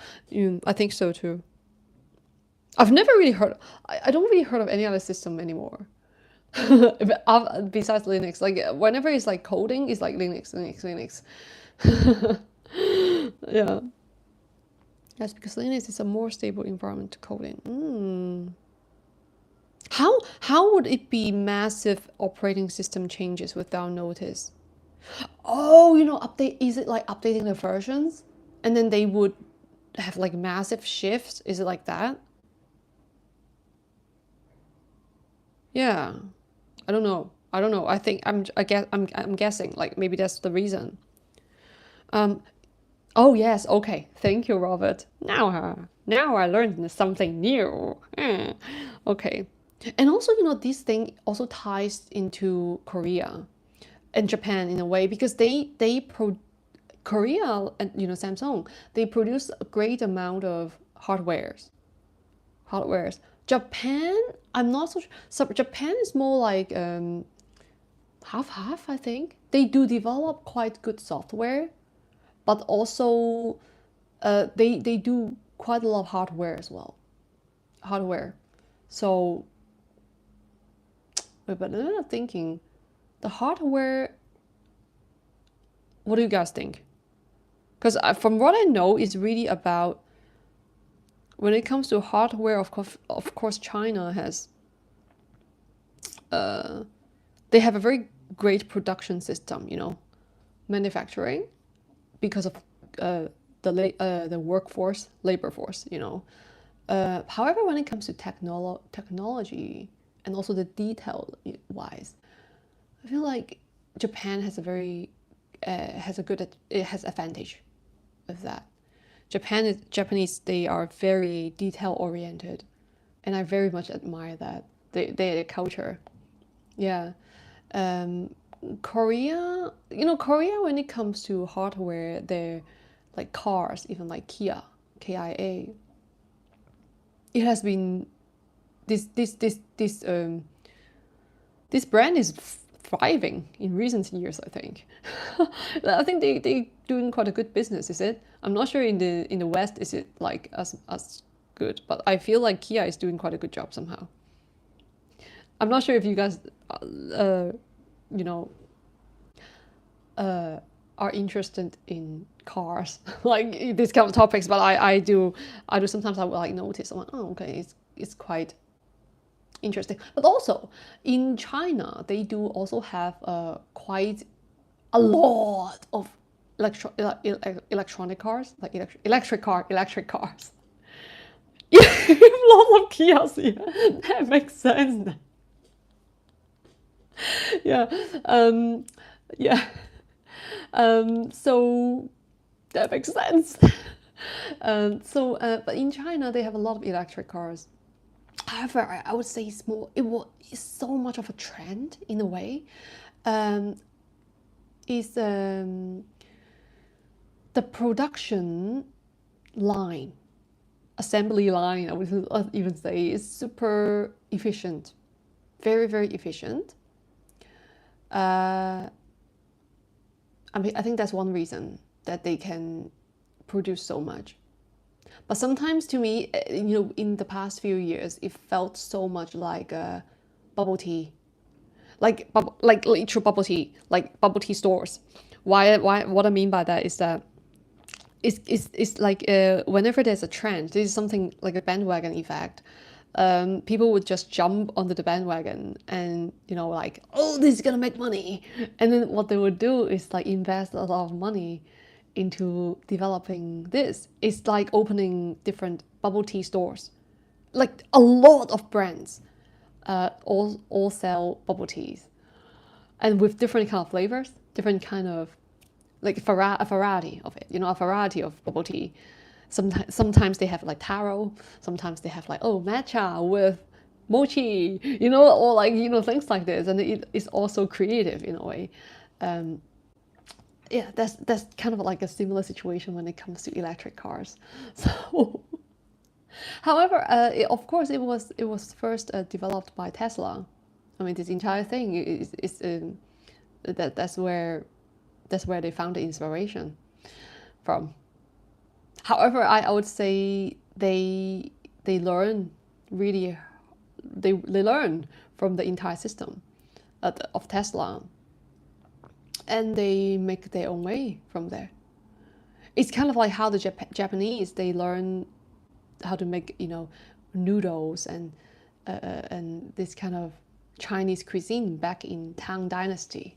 I think so too. I've never really heard. I don't really heard of any other system anymore. Besides Linux, like whenever it's like coding, it's like Linux, Linux, Linux. Yeah, that's because Linux is a more stable environment to code in. How would it be massive operating system changes without notice? Oh, update. Is it like updating the versions, and then they would have like massive shifts? Is it like that? Yeah. I don't know. I don't know. I think I'm guessing like maybe that's the reason. Um. Oh yes. Okay. Thank you, Robert. Now I learned something new. Okay. And also, this thing also ties into Korea and Japan in a way because Korea and Samsung, they produce a great amount of hardwares. Japan, I'm not so sure. So Japan is more like half half. I think they do develop quite good software, but also they do quite a lot of hardware as well. Hardware. So, but I'm thinking the hardware. What do you guys think? Because from what I know, it's really about when it comes to hardware. Of course, China has they have a very great production system. Manufacturing because of the workforce, labor force. However, when it comes to technology and also the detail wise, I feel like Japan has a very has a good it has advantage of that. Japanese, they are very detail oriented, and I very much admire that their culture. Yeah. Um, Korea when it comes to hardware, they're like cars, even like KIA. It has been this brand is thriving in recent years. I think. I think they doing quite a good business. Is it? I'm not sure in the West is it like as good, but I feel like Kia is doing quite a good job somehow. I'm not sure if you guys, you know, are interested in cars, like these kind of topics. But I do sometimes I will like notice. I'm like, oh, okay, it's quite interesting. But also in China, they do also have quite a lot of electronic cars, like electric cars. Yeah, lots of kiosks. Yeah, that makes sense. Yeah, yeah. So that makes sense. But in China, they have a lot of electric cars. However, I would say it's so much of a trend in a way. Um, is the production line, assembly line, I would even say, is super efficient, very, very efficient. I think that's one reason that they can produce so much. But sometimes to me, in the past few years, it felt so much like bubble tea, like literal bubble tea, like bubble tea stores. Why? What I mean by that is that it's like whenever there's a trend, this is something like a bandwagon effect. People would just jump onto the bandwagon and like, oh, this is gonna make money, and then what they would do is like invest a lot of money into developing this. It's like opening different bubble tea stores, like a lot of brands, all sell bubble teas, and with different kind of flavors, different kind of like a variety of it. A variety of bubble tea. Sometimes they have like taro. Sometimes they have like matcha with mochi. Or like things like this, and it is also creative in a way. Um, yeah, that's kind of like a similar situation when it comes to electric cars. So, however, of course, it was first developed by Tesla. I mean, this entire thing is that's where they found the inspiration from. However, I would say they learn really, they learn from the entire system of Tesla, and they make their own way from there. It's kind of like how the Japanese, they learn how to make, noodles and this kind of Chinese cuisine back in Tang Dynasty,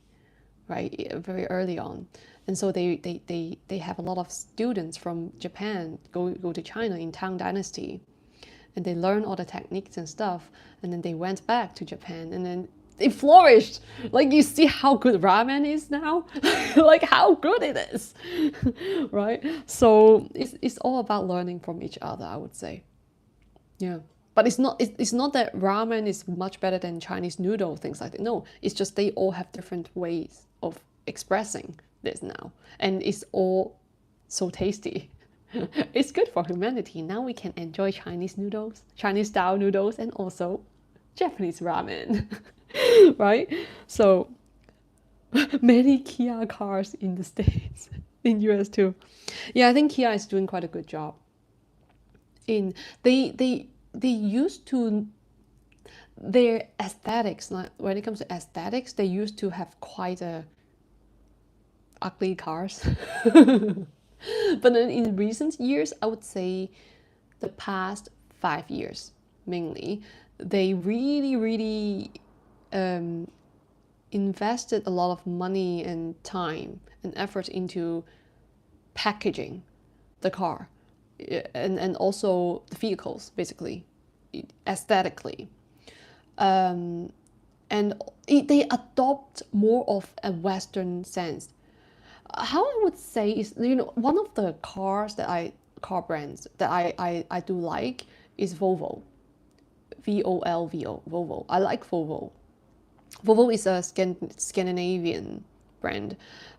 right? Very early on. And so they have a lot of students from Japan go to China in Tang Dynasty, and they learn all the techniques and stuff, and then they went back to Japan, and then they flourished. Like, you see how good ramen is now, like how good it is, right? So it's all about learning from each other, I would say. Yeah. But it's not that ramen is much better than Chinese noodle, things like that. No, it's just they all have different ways of expressing this now, and it's all so tasty. It's good for humanity. Now we can enjoy Chinese noodles, Chinese style noodles, and also Japanese ramen, right? So many Kia cars in the States, in US too. Yeah, I think Kia is doing quite a good job. In they used to, their aesthetics, like when it comes to aesthetics, they used to have quite a ugly cars. But then in recent years, I would say the past 5 years mainly, they really invested a lot of money and time and effort into packaging the car, and also the vehicles, basically, aesthetically. And they adopt more of a Western sense. How I would say is, one of the car brands that I do like is Volvo. Volvo. Volvo. I like Volvo. Volvo is a Scandinavian brand.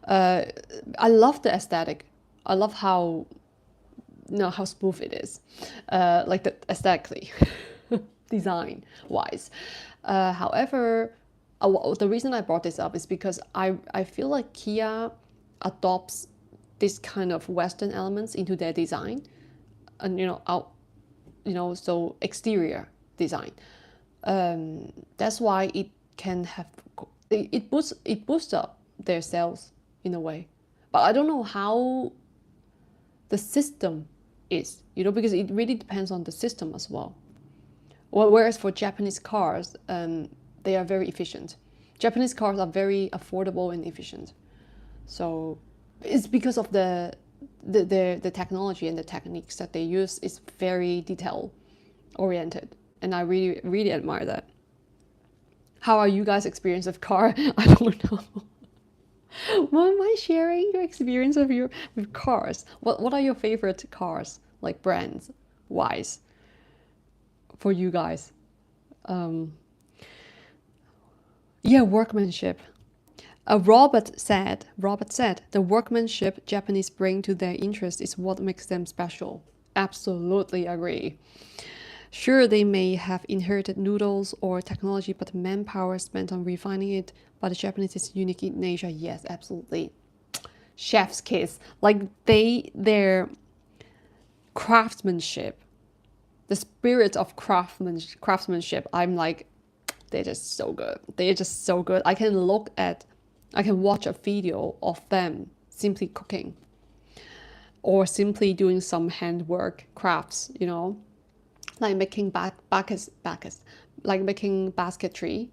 I love the aesthetic. I love how, how smooth it is, like the aesthetically, design wise. However, the reason I brought this up is because I feel like Kia adopts this kind of Western elements into their design, and so exterior design. That's why it can have, it boosts up their sales in a way. But I don't know how the system is, because it really depends on the system as well. Whereas for Japanese cars, they are very efficient. Japanese cars are very affordable and efficient. So it's because of the technology and the techniques that they use is very detail oriented, and I really admire that. How are you guys' experience of car? I don't know. Why am I sharing your experience with cars? What are your favorite cars, like brands wise, for you guys? Yeah, workmanship. Robert said, the workmanship Japanese bring to their interest is what makes them special. Absolutely agree. Sure, they may have inherited noodles or technology, but manpower spent on refining it by the Japanese is unique in Asia. Yes, absolutely. Chef's kiss. Like their craftsmanship, the spirit of craftsmanship, I'm like, they're just so good. They're just so good. I can watch a video of them simply cooking or simply doing some handwork crafts, like making like making basketry,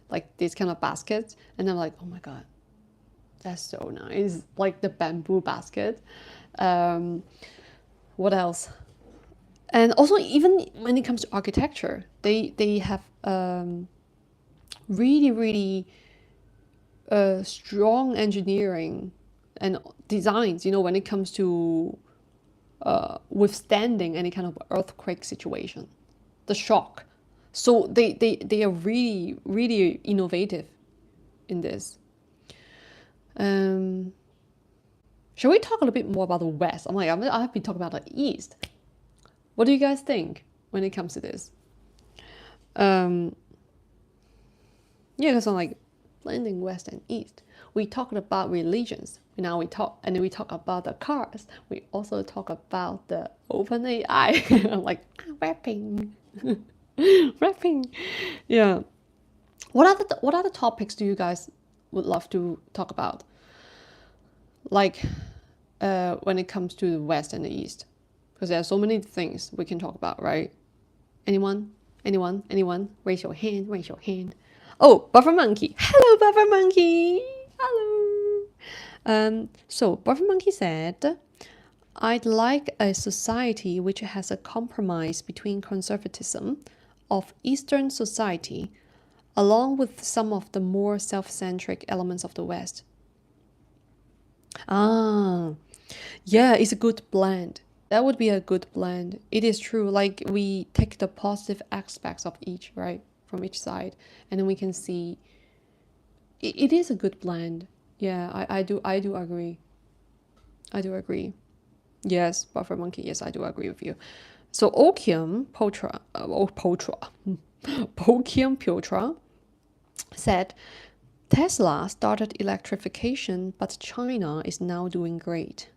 like these kind of baskets. And I'm like, oh my God, that's so nice. Like the bamboo basket. What else? And also, even when it comes to architecture, they have really strong engineering and designs, when it comes to withstanding any kind of earthquake situation, the shock. So they are really innovative in this. Shall we talk a little bit more about the West? I've been talking about the East. What do you guys think when it comes to this? Yeah, because I'm like blending West and East. We talked about religions. Now we talk about the cars. We also talk about the open AI. I'm like, rapping. Rapping. Yeah. What other topics do you guys would love to talk about? Like when it comes to the West and the East, because there are so many things we can talk about, right? Anyone? Anyone? Anyone? Raise your hand. Raise your hand. Oh, Buffer Monkey. Hello, Buffer Monkey. Hello. So Buffer Monkey said, I'd like a society which has a compromise between conservatism of Eastern society along with some of the more self-centric elements of the West. Ah, yeah, it's a good blend. That would be a good blend. It is true. Like we take the positive aspects of each, right, from each side, and then we can see it is a good blend. Yeah, I do agree. I do agree. Yes, Buffer Monkey. Yes, I do agree with you. So Okium Potra, Pokium Piotra said Tesla started electrification, but China is now doing great.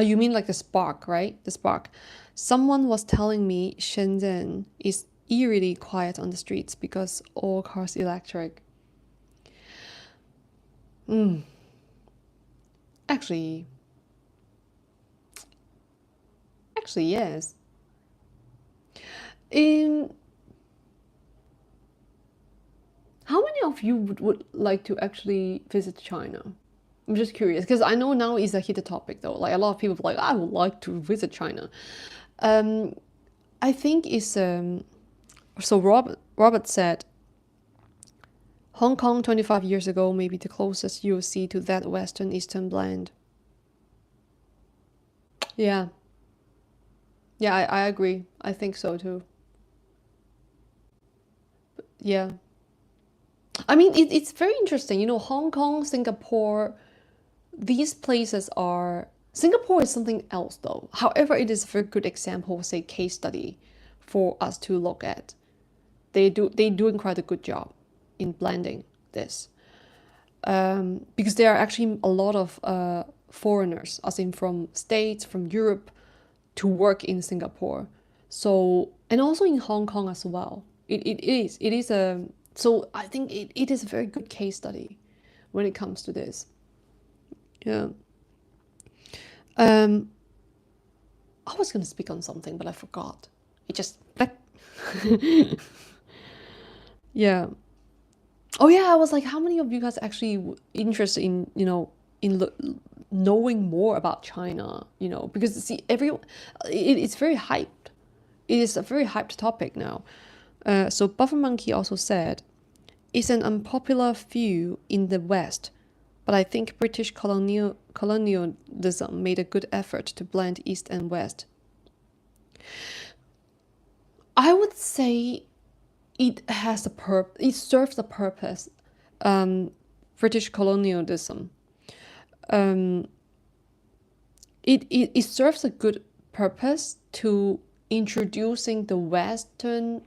You mean like the spark, right? The spark. Someone was telling me Shenzhen is eerily quiet on the streets because all cars electric. Actually, yes. In how many of you would like to actually visit China? I'm just curious because I know now is a heated topic though. Like a lot of people are like, I would like to visit China. Um, I think is so. Robert said Hong Kong 25 years ago may be the closest you'll see to that Western Eastern blend. Yeah, yeah, I agree. I think so too. Yeah, I mean it's very interesting. You know, Hong Kong, Singapore, these places are. Singapore is something else though. However, it is a very good example, say case study, for us to look at. They doing quite a good job in blending this. Because there are actually a lot of foreigners, as in from States, from Europe, to work in Singapore. So, and also in Hong Kong as well. It is a, so I think it is a very good case study when it comes to this. Yeah. Um, I was going to speak on something, but I forgot. It just, yeah. Oh yeah, I was like, how many of you guys actually interested in, in knowing more about China? Because see, it's very hyped. It is a very hyped topic now. So Buffer Monkey also said, it's an unpopular view in the West, but I think British colonialism made a good effort to blend East and West. I would say it has it serves a purpose. British colonialism. Um, it serves a good purpose to introducing the Western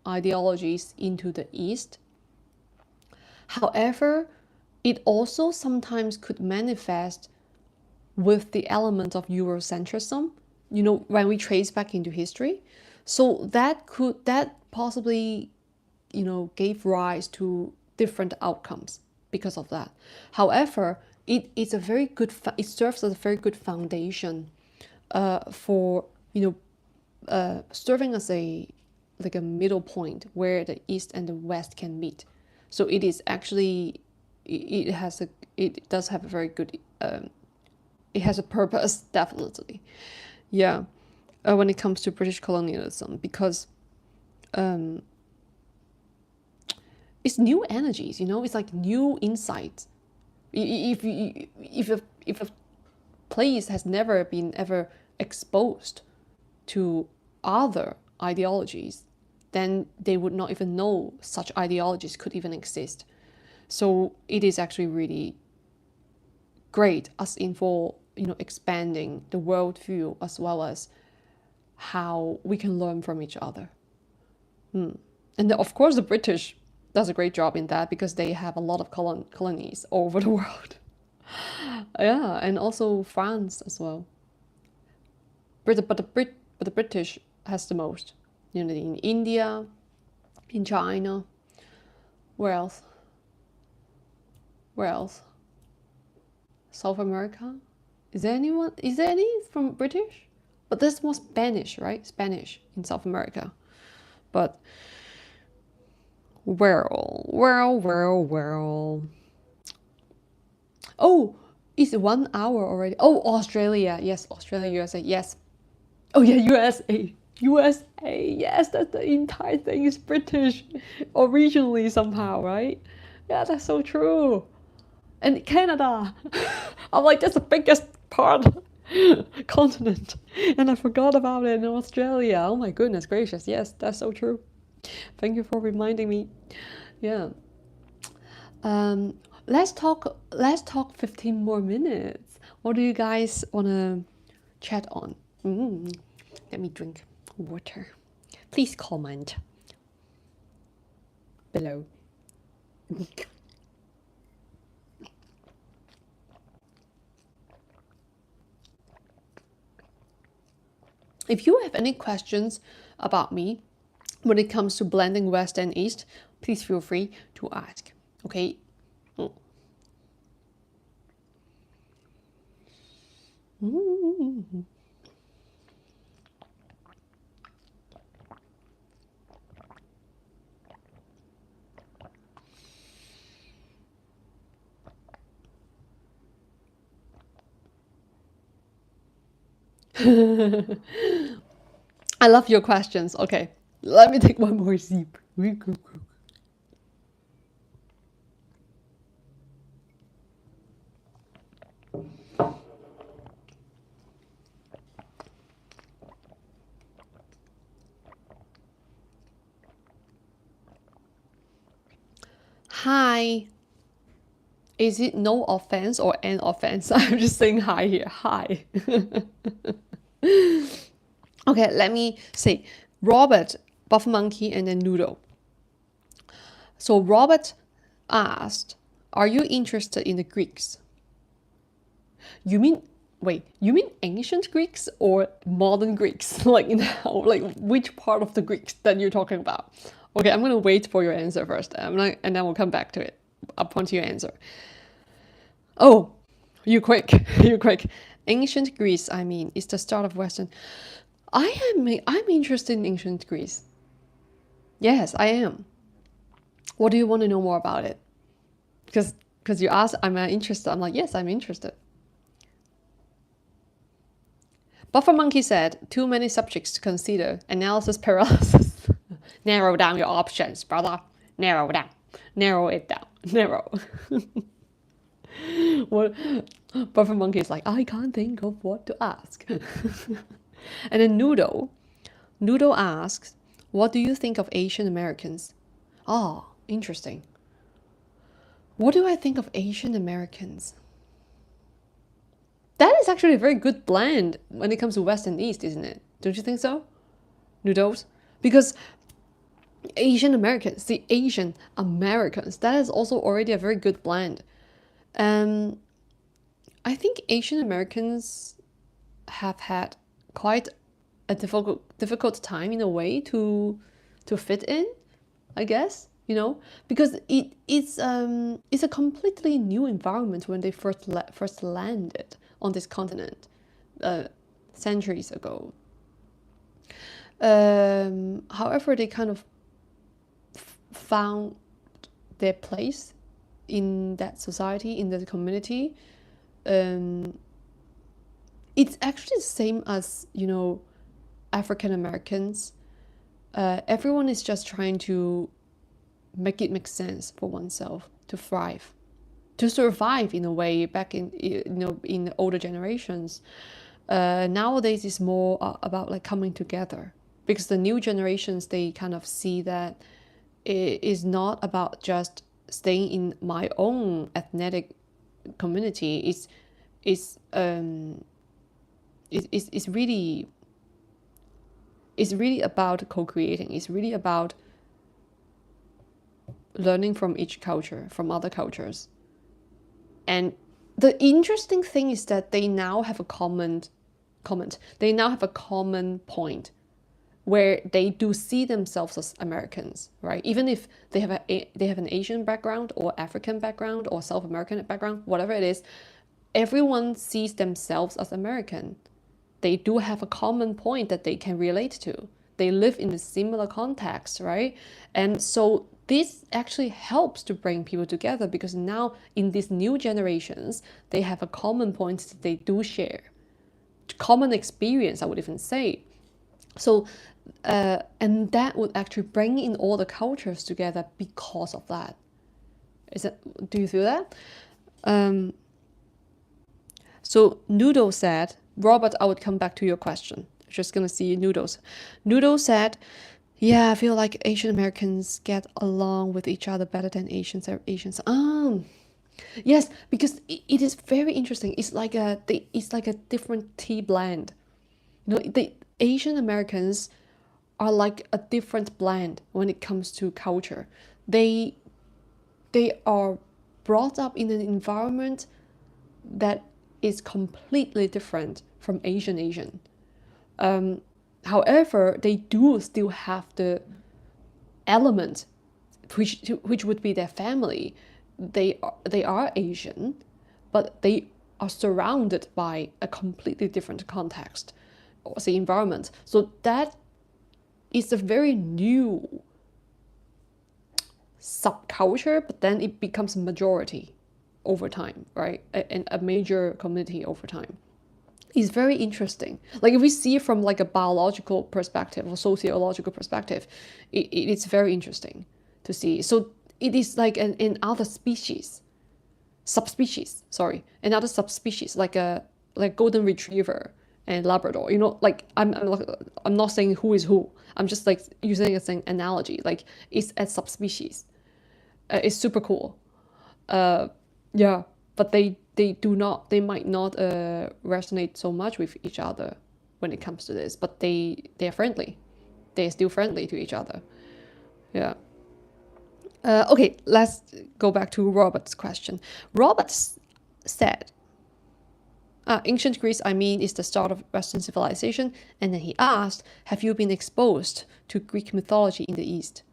ideologies into the East. However, it also sometimes could manifest with the element of Eurocentrism, when we trace back into history. So that possibly, gave rise to different outcomes because of that. However, it's a very good, it serves as a very good foundation for, serving as like a middle point where the East and the West can meet. So it is actually, it does have a very good, it has a purpose, definitely. Yeah, when it comes to British colonialism, because it's new energies, it's like new insights. If a place has never been ever exposed to other ideologies, then they would not even know such ideologies could even exist. So it is actually really great as in for expanding the worldview as well as how we can learn from each other. And of course the British does a great job in that because they have a lot of colonies all over the world. Yeah, and also France as well. But the British has the most. in India, in China. Where else? Where else? South America? Is there any from British? But there's more Spanish, right? Spanish in South America. But well. Oh, it's 1 hour already. Oh, Australia. Yes, Australia, USA. Yes. Oh yeah, USA. USA. Yes, that's the entire thing is British originally somehow, right? Yeah, that's so true. And Canada. I'm like, that's the biggest part continent. And I forgot about it in Australia. Oh my goodness gracious. Yes, that's so true. Thank you for reminding me. Yeah. Um, let's talk 15 more minutes. What do you guys want to chat on? Let me drink water. Please comment below. If you have any questions about me when it comes to blending West and East, please feel free to ask. Okay. I love your questions. Okay, let me take one more sip. Hi. Is it no offense or an offense? I'm just saying hi here. Hi. Okay, let me say Robert, Buff Monkey, and then Noodle. So Robert asked, "Are you interested in the Greeks?" You mean you mean ancient Greeks or modern Greeks? Like now, like which part of the Greeks that you're talking about? Okay, I'm gonna wait for your answer first. And then we'll come back to it upon your answer. Oh, you quick, you quick. Ancient Greece, I mean, is the start of Western. I'm interested in ancient Greece. Yes, I am. What do you want to know more about it? Because you asked, am I interested? I'm like, yes, I'm interested. Buffer Monkey said, too many subjects to consider. Analysis paralysis. Narrow down your options, brother. Narrow down. Narrow it down. Narrow. What? Buffer Monkey is like, I can't think of what to ask. And then Noodle asks, what do you think of Asian Americans? Oh, interesting. What do I think of Asian Americans? That is actually a very good blend when it comes to West and East, isn't it? Don't you think so? Noodles? Because the Asian Americans, that is also already a very good blend. I think Asian Americans have had quite a difficult time in a way to fit in, I guess, because it's a completely new environment when they first landed on this continent centuries ago. However, they kind of found their place in that society, in that community. It's actually the same as, African Americans. Everyone is just trying to make it make sense for oneself to thrive, to survive in a way. Back in in older generations, nowadays it's more about like coming together, because the new generations, they kind of see that it is not about just staying in my own ethnic community. It's really about co-creating. It's really about learning from each culture, from other cultures. And the interesting thing is that they now have a common point. where they do see themselves as Americans, right? Even if they have they have an Asian background or African background or South American background, whatever it is, everyone sees themselves as American. They do have a common point that they can relate to. They live in a similar context, right? And so this actually helps to bring people together because now in these new generations, they have a common point that they do share. Common experience, I would even say. So, and that would actually bring in all the cultures together because of that. Is it? Do you feel that? Um, so Noodle said, Robert, I would come back to your question. Just gonna see Noodles. Noodle said, yeah, I feel like Asian Americans get along with each other better than Asians. Yes, because it is very interesting. It's like a different tea blend. You know, the Asian Americans are like a different blend when it comes to culture. They they are brought up in an environment that is completely different from Asian. Um, However, they do still have the element which would be their family. They are Asian, but they are surrounded by a completely different context or say environment. So that is a very new subculture, but then it becomes a majority over time, right? And a major community over time. It's very interesting. Like if we see it from like a biological perspective or sociological perspective, it's very interesting to see. So it is like an other species, subspecies. Sorry, another subspecies like a like golden retriever and Labrador. You know, like I'm not saying who is who. I'm just like using as an analogy. Like it's a subspecies. It's super cool. Uh, yeah, but they might not resonate so much with each other when it comes to this, but they're friendly. They're still friendly to each other. Yeah. Okay, let's go back to Robert's question. Robert said, ancient Greece, I mean, is the start of Western civilization. And then he asked, have you been exposed to Greek mythology in the East?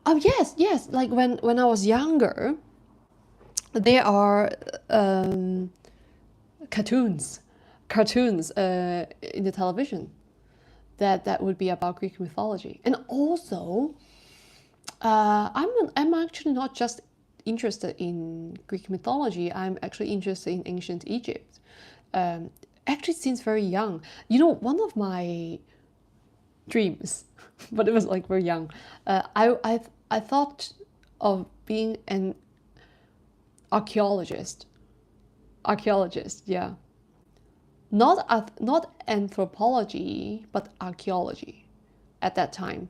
Oh, yes. Like when I was younger, there are cartoons, in the television that would be about Greek mythology, and also I'm actually not just interested in Greek mythology. I'm actually interested in ancient Egypt. Actually, since very young, you know, one of my dreams, but it was like very young. I thought of being an archaeologist. Archaeologist, yeah. Not anthropology, but archaeology at that time.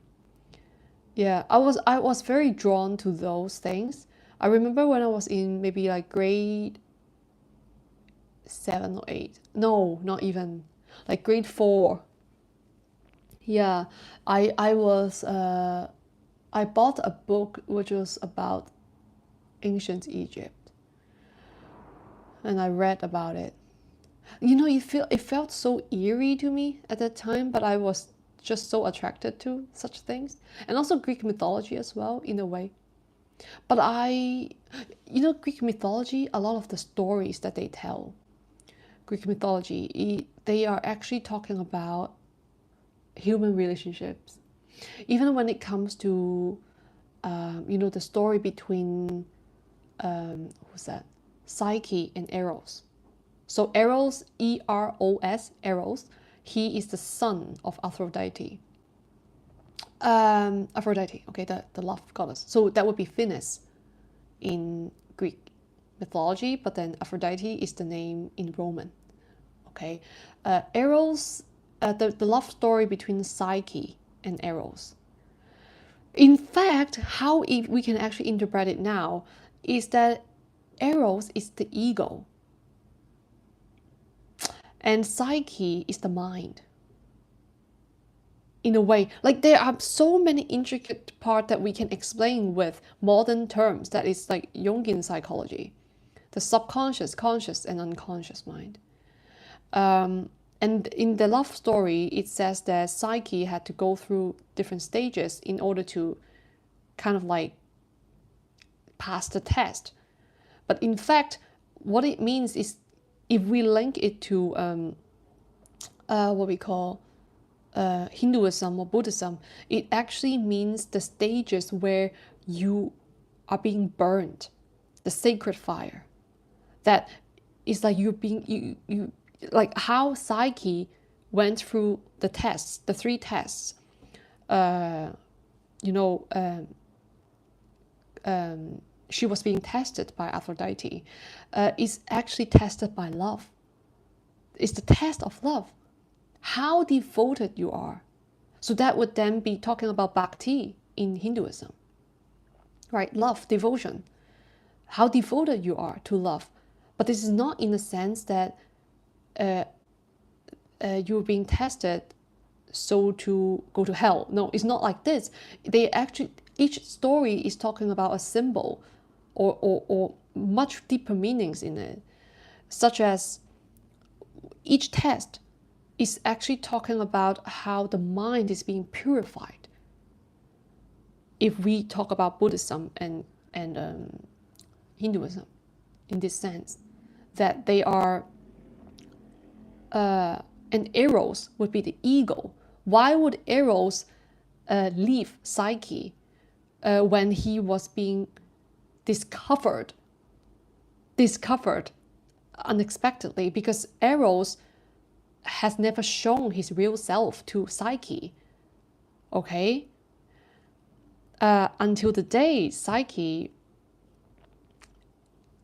Yeah, I was very drawn to those things. I remember when I was in maybe like grade 7 or 8. No, not even. Like grade 4. Yeah, I was I bought a book which was about ancient Egypt and I read about it. You know, it felt so eerie to me at that time, but I was just so attracted to such things, and also Greek mythology as well in a way. But you know, Greek mythology, a lot of the stories that they tell, Greek mythology, they are actually talking about human relationships. Even when it comes to, you know, the story between, who's that? Psyche and Eros. So Eros, Eros, Eros, he is the son of Aphrodite. Aphrodite, okay, the love goddess. So that would be Venus in Greek mythology, but then Aphrodite is the name in Roman. Okay, Eros, the love story between Psyche and Eros. In fact, how we can actually interpret it now is that Eros is the ego and Psyche is the mind. In a way, like there are so many intricate parts that we can explain with modern terms that is like Jungian psychology, the subconscious, conscious, and unconscious mind. And in the love story, it says that Psyche had to go through different stages in order to kind of like pass the test. But in fact, what it means is, if we link it to what we call Hinduism or Buddhism, it actually means the stages where you are being burned, the sacred fire. That is like you're being you like how Psyche went through the tests, the three tests. Uh, you know, she was being tested by Aphrodite. Is actually tested by love. It's the test of love. How devoted you are. So that would then be talking about bhakti in Hinduism, right? Love, devotion. How devoted you are to love. But this is not in the sense that you're being tested so to go to hell. No, it's not like this. They actually, each story is talking about a symbol or much deeper meanings in it, such as each test is actually talking about how the mind is being purified. If we talk about Buddhism and Hinduism in this sense, that they are, and Eros would be the ego. Why would Eros leave Psyche when he was being discovered unexpectedly? Because Eros has never shown his real self to Psyche, okay? Until the day Psyche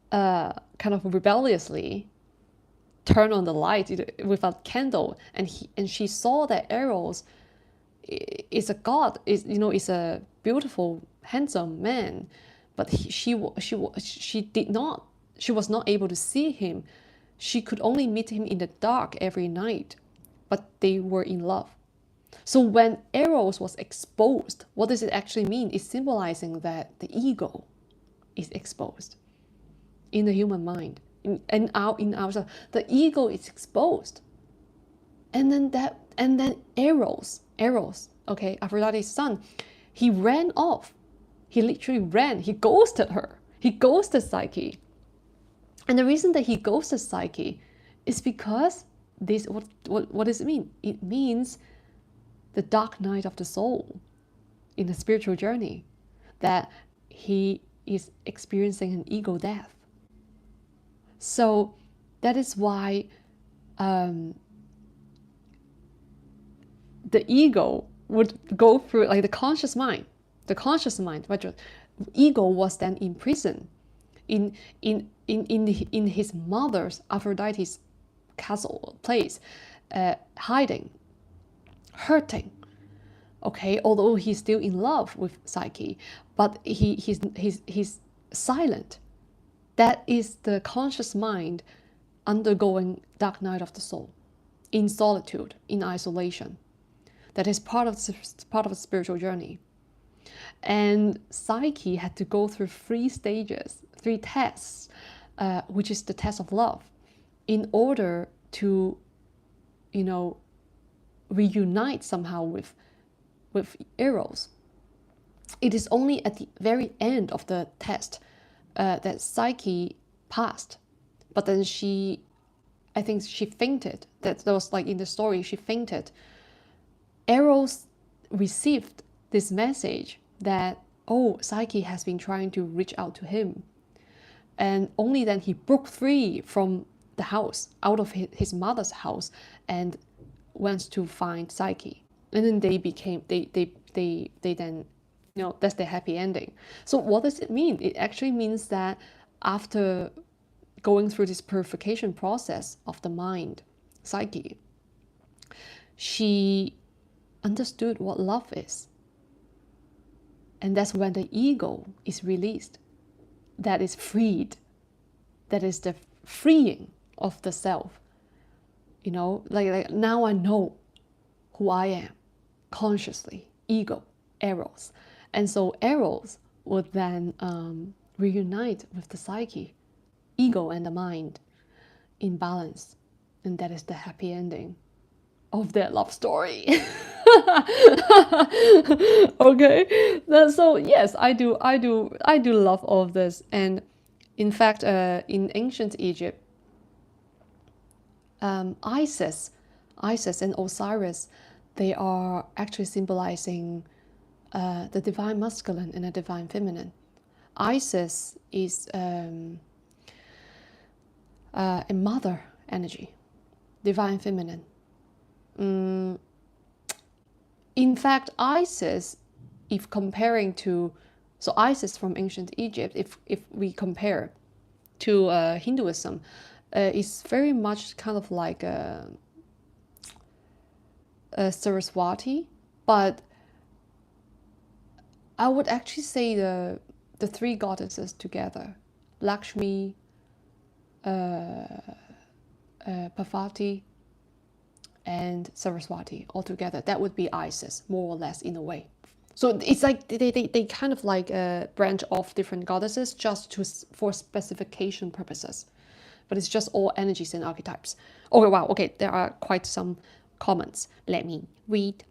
kind of rebelliously turned on the light with a candle, and she saw that Eros is a god, is a beautiful, handsome man, but she was not able to see him. She could only meet him in the dark every night, but they were in love. So when Eros was exposed, what does it actually mean? It's symbolizing that the ego is exposed in the human mind, in ourselves. The ego is exposed, and then Eros, okay, Aphrodite's son, he ran off. He literally ran. He ghosted her. He ghosted Psyche. And the reason that he ghosted Psyche is because this. What does it mean? It means the dark night of the soul in the spiritual journey, that he is experiencing an ego death. So that is why the ego would go through, like the conscious mind, which ego was then imprisoned in his mother's, Aphrodite's castle place, hiding, hurting. Okay, although he's still in love with Psyche, but he's silent. That is the conscious mind undergoing dark night of the soul, in solitude, in isolation. That is part of the spiritual journey. And Psyche had to go through 3 stages, 3 tests, which is the test of love, in order to, reunite somehow with Eros. It is only at the very end of the test that Psyche passed, but then I think she fainted. That was like in the story, she fainted. Eros received this message that, oh, Psyche has been trying to reach out to him. And only then he broke free from the house, out of his mother's house, and went to find Psyche. And then they then, that's the happy ending. So what does it mean? It actually means that after going through this purification process of the mind, Psyche, she understood what love is. And that's when the ego is released. That is freed. That is the freeing of the self. Like now I know who I am, consciously, ego, Eros. And so Eros would then reunite with the Psyche, ego and the mind, in balance. And that is the happy ending. of their love story. Okay, so yes, I do love all of this. And in fact, in ancient Egypt, Isis, and Osiris, they are actually symbolizing the divine masculine and the divine feminine. Isis is a mother energy, divine feminine. In fact, Isis, if comparing to, so Isis from ancient Egypt, if we compare to Hinduism, is very much kind of like a Saraswati, but I would actually say the three goddesses together, Lakshmi, Parvati, and Saraswati all together, that would be Isis, more or less, in a way. So it's like they kind of like branch off different goddesses just for specification purposes, but it's just all energies and archetypes. Okay, wow, okay, there are quite some comments. Let me read.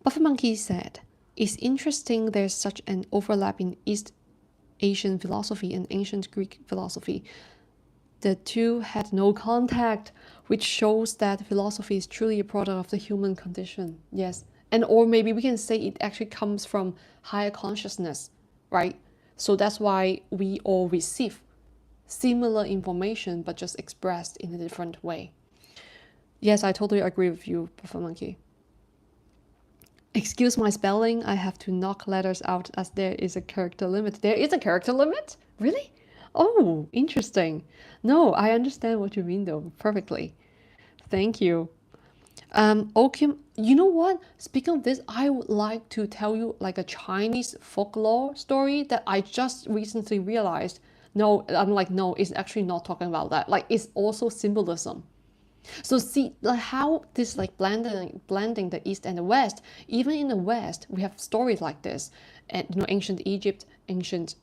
Buffer Monkey said, it's interesting there's such an overlap in East Asian philosophy and ancient Greek philosophy. The two had no contact, which shows that philosophy is truly a product of the human condition. Yes. And or maybe we can say it actually comes from higher consciousness, right? So that's why we all receive similar information but just expressed in a different way. Yes, I totally agree with you, Buffer Monkey. Excuse my spelling, I have to knock letters out as there is a character limit. There is a character limit? Really? Oh, interesting. No, I understand what you mean though, perfectly. Thank you. Okim, you know what? Speaking of this, I would like to tell you like a Chinese folklore story that I just recently realized. No, I'm like, no, it's actually not talking about that. Like, it's also symbolism. So see like how this like blending the East and the West. Even in the West, we have stories like this, and ancient Egypt, ancient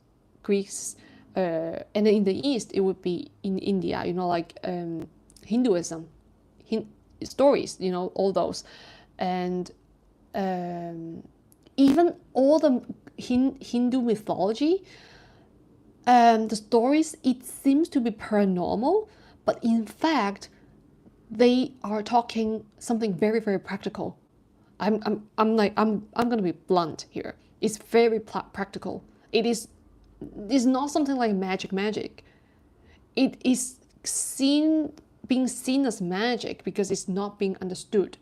Greeks, and then in the East it would be in India. Like Hinduism, stories. All those, and even all the Hindu mythology. The stories, it seems to be paranormal, but in fact they are talking something very, very practical. I'm gonna be blunt here. It's very practical. It's not something like magic. It is being seen as magic because it's not being understood,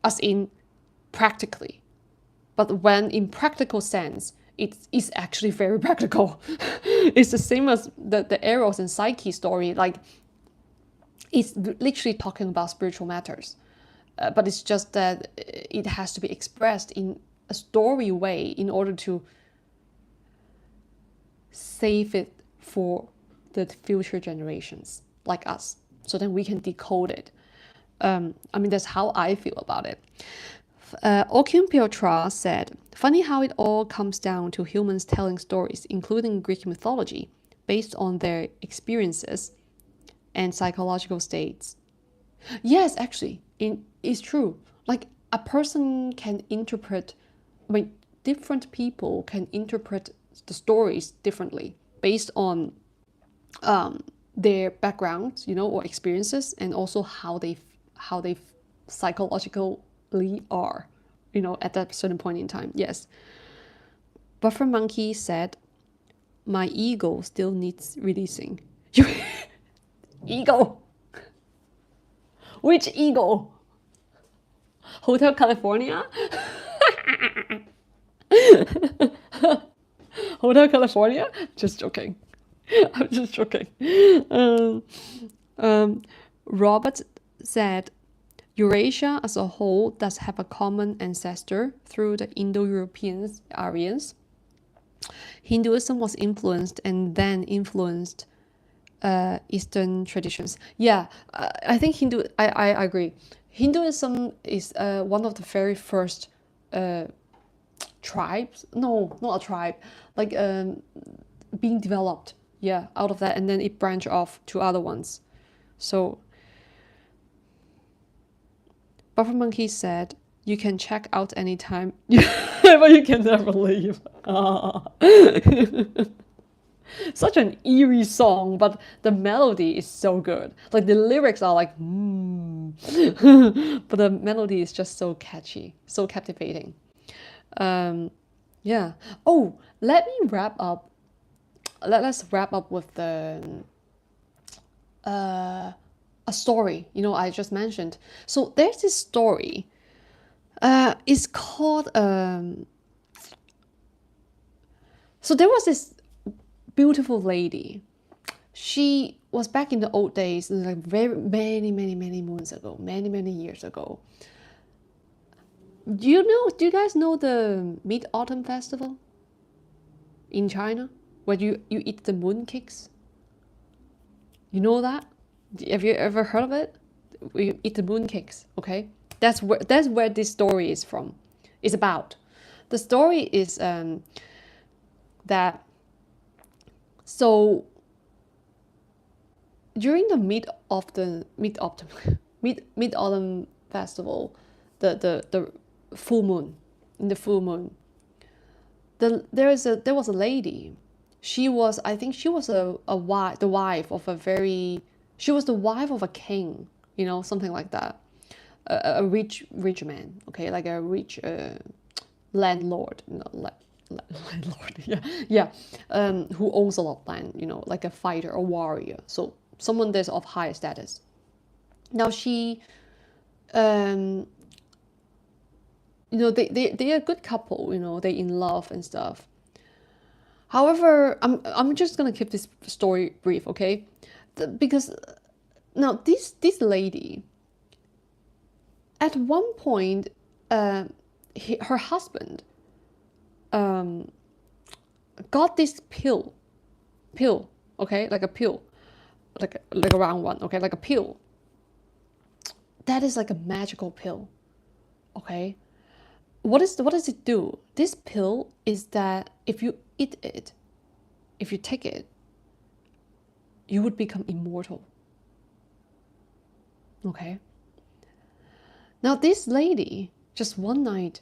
as in practically. But when in practical sense, it is actually very practical. It's the same as the Eros and Psyche story. Like, it's literally talking about spiritual matters, but it's just that it has to be expressed in a story way in order to save it for the future generations like us, so then we can decode it. That's how I feel about it. Okim Piotra said, funny how it all comes down to humans telling stories, including Greek mythology, based on their experiences and psychological states. Yes, actually, it's true. Like, a person can interpret, different people can interpret the stories differently based on their backgrounds, or experiences, and also how they psychologically are, at that certain point in time. Yes. Buffer Monkey said, my ego still needs releasing. Ego? Which ego? Hotel California? Hotel California? Just joking. I'm just joking. Robert said, Eurasia as a whole does have a common ancestor through the Indo-Europeans, Aryans. Hinduism was influenced and then influenced Eastern traditions. Yeah, I think I agree. Hinduism is one of the very first tribes. No, not a tribe. Like being developed. Yeah, out of that, and then it branched off to other ones. So Buffer Monkey said, "You can check out anytime, but you can never leave." Such an eerie song, but the melody is so good. Like the lyrics are like, but the melody is just so catchy, so captivating. Yeah. Oh, let me wrap up. Let's wrap up with a story. I just mentioned. So there's this story. It's called. So there was this beautiful lady. She was back in the old days, like very many moons ago, many years ago. Do you guys know the Mid Autumn Festival in China, where you eat the moon cakes? You know that? Have you ever heard of it? We eat the moon cakes. Okay, that's where this story is from. It's about. The story is that so during the mid autumn mid autumn festival, the full moon, in the full moon, there was a lady. She was, I think she was the wife of a very, she was the wife of a king, something like that. A rich man, okay, like a rich landlord, landlord, yeah, who owns a lot of land, like a fighter, a warrior, so someone that's of higher status. Now she, um, they're a good couple, they in love and stuff. However, I'm just gonna keep this story brief, okay? Because now this lady, at one point, her husband got this pill, okay, like a pill, like a round one, okay, like a pill. That is like a magical pill, okay. What does it do? This pill is that if you eat it, if you take it, you would become immortal. Okay. Now this lady, just one night,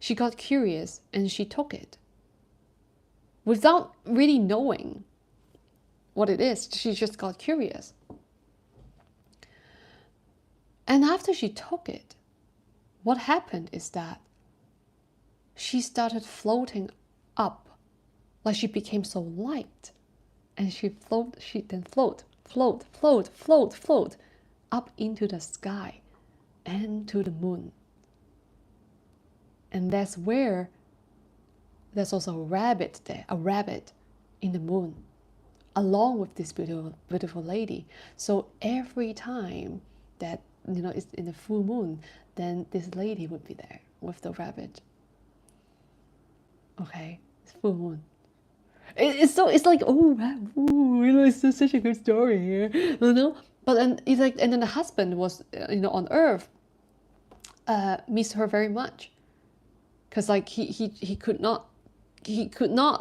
she got curious and she took it. Without really knowing what it is, she just got curious. And after she took it, what happened is that she started floating up, like she became so light, and she then float up into the sky and to the moon. And that's where there's also a rabbit there, a rabbit in the moon, along with this beautiful lady. So every time that it's in the full moon, then this lady would be there with the rabbit. Okay, it's full moon. It's like, oh wow, ooh, it's such a good story here, But then it's like, and then the husband was on Earth, missed her very much, because like he could not,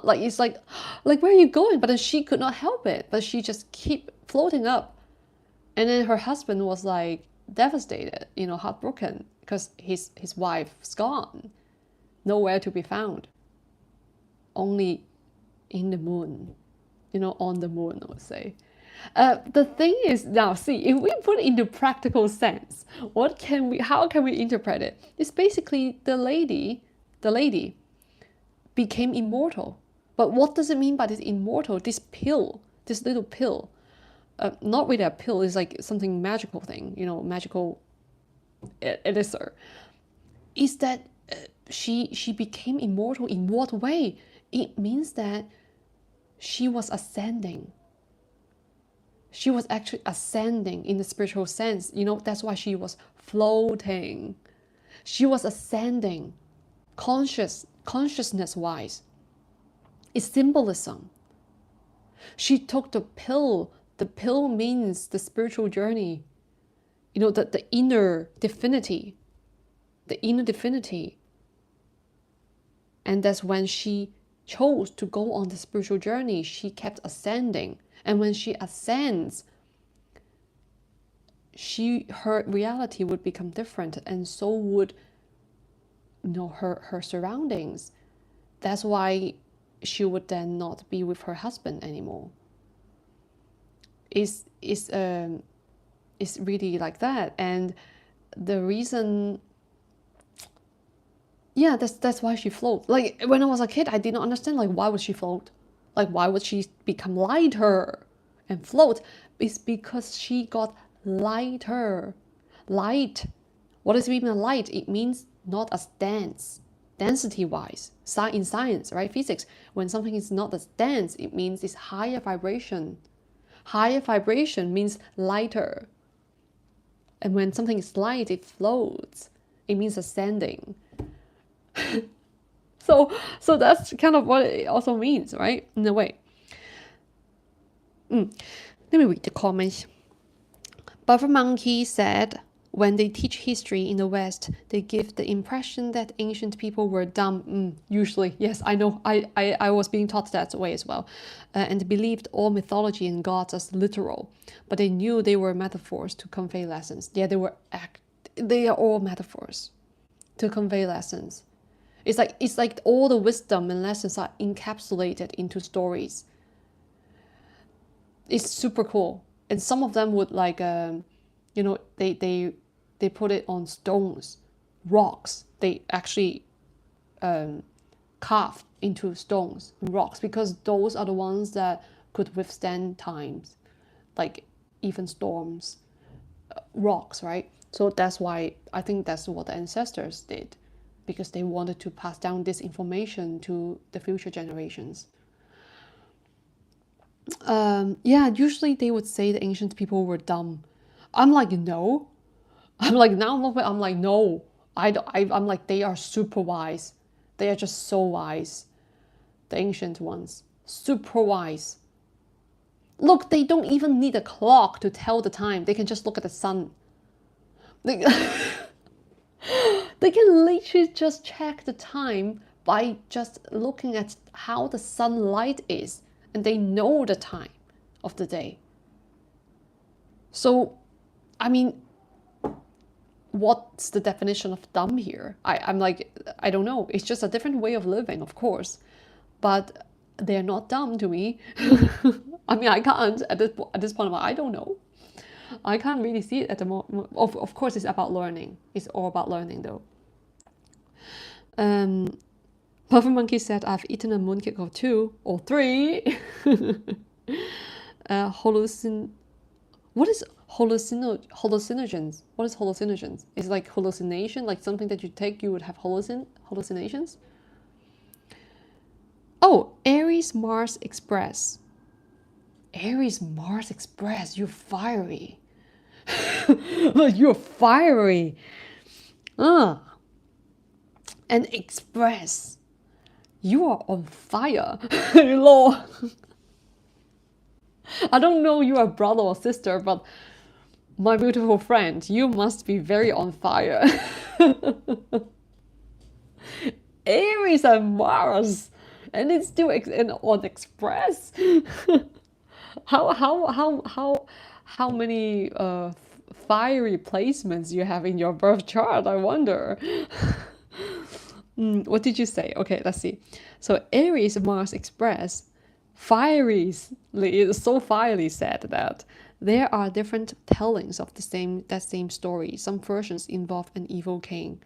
like, it's like where are you going? But then she could not help it, but she just keep floating up, and then her husband was like devastated, heartbroken, because his wife's gone, nowhere to be found, only in the moon, on the moon, I would say. The thing is, now see, if we put it into practical sense, how can we interpret it? It's basically the lady became immortal. But what does it mean by this immortal? This pill, this little pill, not really a pill, is like something magical thing, magical elixir. Is that she became immortal in what way? It means that she was ascending. She was actually ascending in the spiritual sense. That's why she was floating. She was ascending, consciousness-wise. It's symbolism. She took the pill. The pill means the spiritual journey. The inner divinity. The inner divinity. And that's when she chose to go on the spiritual journey. She kept ascending. And when she ascends, her reality would become different, and so would her surroundings. That's why she would then not be with her husband anymore. It's really like that. And the reason, yeah, that's why she floats. Like when I was a kid, I did not understand, like, why would she float? Like, why would she become lighter and float? It's because she got lighter. Light. What does it mean by light? It means not as dense, density wise. In science, right? Physics, when something is not as dense, it means it's higher vibration. Higher vibration means lighter. And when something is light, it floats. It means ascending. So that's kind of what it also means, right? In a way. Let me read the comments. Buffer Monkey said, when they teach history in the West, they give the impression that ancient people were dumb. Usually, yes, I know. I was being taught that way as well, and believed all mythology and gods as literal, but they knew they were metaphors to convey lessons. Yeah, they are all metaphors to convey lessons. It's like all the wisdom and lessons are encapsulated into stories. It's super cool. And some of them would like they put it on stones, rocks. They actually carve into stones and rocks, because those are the ones that could withstand times, like even storms, rocks, right? So that's why I think that's what the ancestors did, because they wanted to pass down this information to the future generations. Yeah, usually they would say the ancient people were dumb. I'm like, no. I'm like, now I'm like, no. I'm like, they are super wise. They are just so wise. The ancient ones. Super wise. Look, they don't even need a clock to tell the time. They can just look at the sun. They, they can literally just check the time by just looking at how the sunlight is, and they know the time of the day. So, I mean, what's the definition of dumb here? I'm like, I don't know. It's just a different way of living, of course, but they're not dumb to me. I mean, I can't at this point. I don't know. I can't really see it at the moment. Of course, it's about learning. It's all about learning, though. Puffer Monkey said, "I've eaten a mooncake or 2 or 3." What is hallucinogens? What is hallucinogens? Is like hallucination, like something that you take, you would have hallucinations? Oh, Aries Mars Express. Aries Mars Express, you're fiery. You're fiery. And Express. You are on fire. Lol. I don't know you are brother or sister, but my beautiful friend, you must be very on fire. Aries and Mars, and it's still on Express. How many fiery placements you have in your birth chart? I wonder. What did you say? Okay, let's see. So Aries Mars Express, so fiery said that there are different tellings of that same story. Some versions involve an evil king.